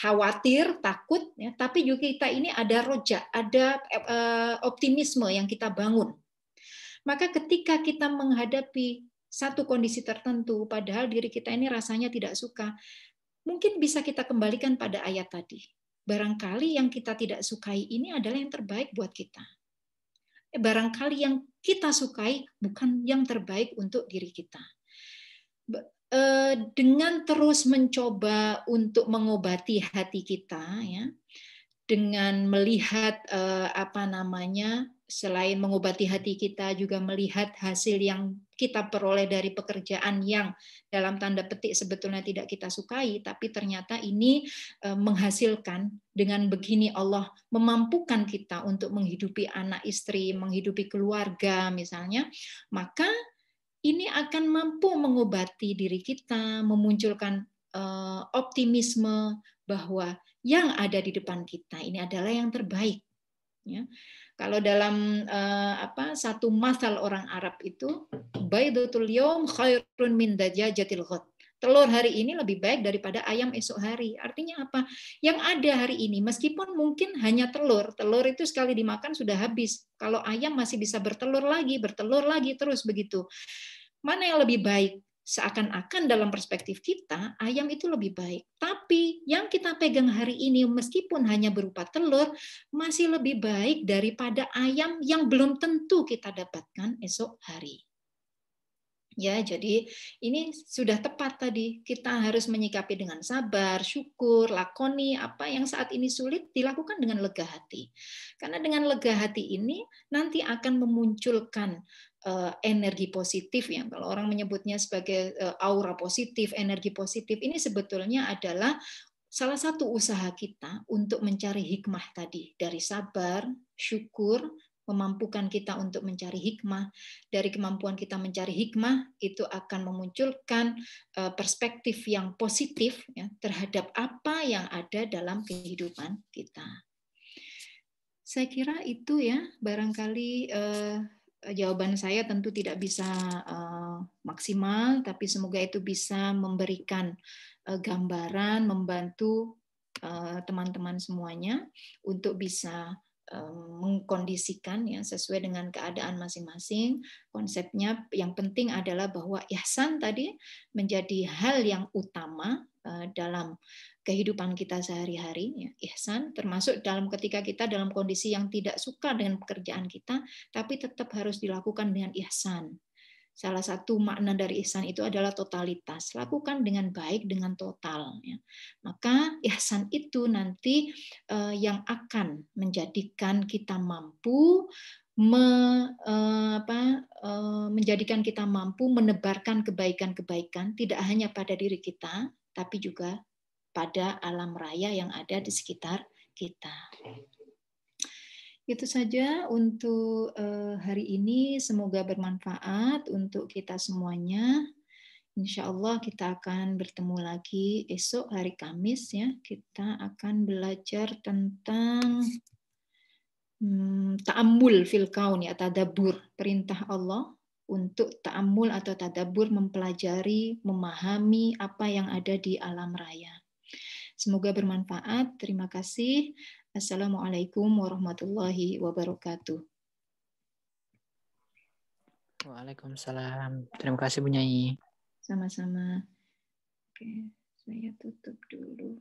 khawatir, takut, ya, tapi juga kita ini ada roja, ada optimisme yang kita bangun. Maka ketika kita menghadapi satu kondisi tertentu, padahal diri kita ini rasanya tidak suka, mungkin bisa kita kembalikan pada ayat tadi. Barangkali yang kita tidak sukai ini adalah yang terbaik buat kita. Barangkali yang kita sukai bukan yang terbaik untuk diri kita. Dengan terus mencoba untuk mengobati hati kita, ya, dengan melihat selain mengobati hati kita juga melihat hasil yang kita peroleh dari pekerjaan yang dalam tanda petik sebetulnya tidak kita sukai, tapi ternyata ini menghasilkan. Dengan begini Allah memampukan kita untuk menghidupi anak istri, menghidupi keluarga misalnya, maka ini akan mampu mengobati diri kita, memunculkan optimisme bahwa yang ada di depan kita ini adalah yang terbaik. Ya. Kalau dalam satu masal orang Arab itu, baidatul yaum khairun min dajajatil ghad. Telur hari ini lebih baik daripada ayam esok hari. Artinya apa? Yang ada hari ini, meskipun mungkin hanya telur itu sekali dimakan sudah habis. Kalau ayam masih bisa bertelur lagi, terus begitu. Mana yang lebih baik? Seakan-akan dalam perspektif kita, ayam itu lebih baik. Tapi yang kita pegang hari ini, meskipun hanya berupa telur, masih lebih baik daripada ayam yang belum tentu kita dapatkan esok hari. Ya, jadi ini sudah tepat tadi. Kita harus menyikapi dengan sabar, syukur, lakoni apa yang saat ini sulit dilakukan dengan lega hati. Karena dengan lega hati ini nanti akan memunculkan energi positif, ya. Kalau orang menyebutnya sebagai aura positif, energi positif, ini sebetulnya adalah salah satu usaha kita untuk mencari hikmah tadi, dari sabar, syukur, memampukan kita untuk mencari hikmah. Dari kemampuan kita mencari hikmah, itu akan memunculkan perspektif yang positif, ya, terhadap apa yang ada dalam kehidupan kita. Saya kira itu, ya, barangkali jawaban saya tentu tidak bisa maksimal, tapi semoga itu bisa memberikan gambaran, membantu teman-teman semuanya untuk bisa mengkondisikan, ya, sesuai dengan keadaan masing-masing. Konsepnya yang penting adalah bahwa ihsan tadi menjadi hal yang utama dalam kehidupan kita sehari-hari, ya. Ihsan termasuk dalam ketika kita dalam kondisi yang tidak suka dengan pekerjaan kita, tapi tetap harus dilakukan dengan ihsan. Salah satu makna dari ihsan itu adalah totalitas. Lakukan dengan baik, dengan total. Ya. Maka ihsan itu nanti yang akan menjadikan kita mampu menjadikan kita mampu menebarkan kebaikan-kebaikan tidak hanya pada diri kita, tapi juga pada alam raya yang ada di sekitar kita. Itu saja untuk hari ini. Semoga bermanfaat untuk kita semuanya. Insya Allah kita akan bertemu lagi esok hari Kamis, ya. Kita akan belajar tentang ta'ammul fil kaun, ya, tadabbur, perintah Allah untuk ta'ammul atau tadabbur, mempelajari, memahami apa yang ada di alam raya. Semoga bermanfaat. Terima kasih. Assalamualaikum warahmatullahi wabarakatuh. Waalaikumsalam. Terima kasih Bu Nyai. Sama-sama. Oke, saya tutup dulu.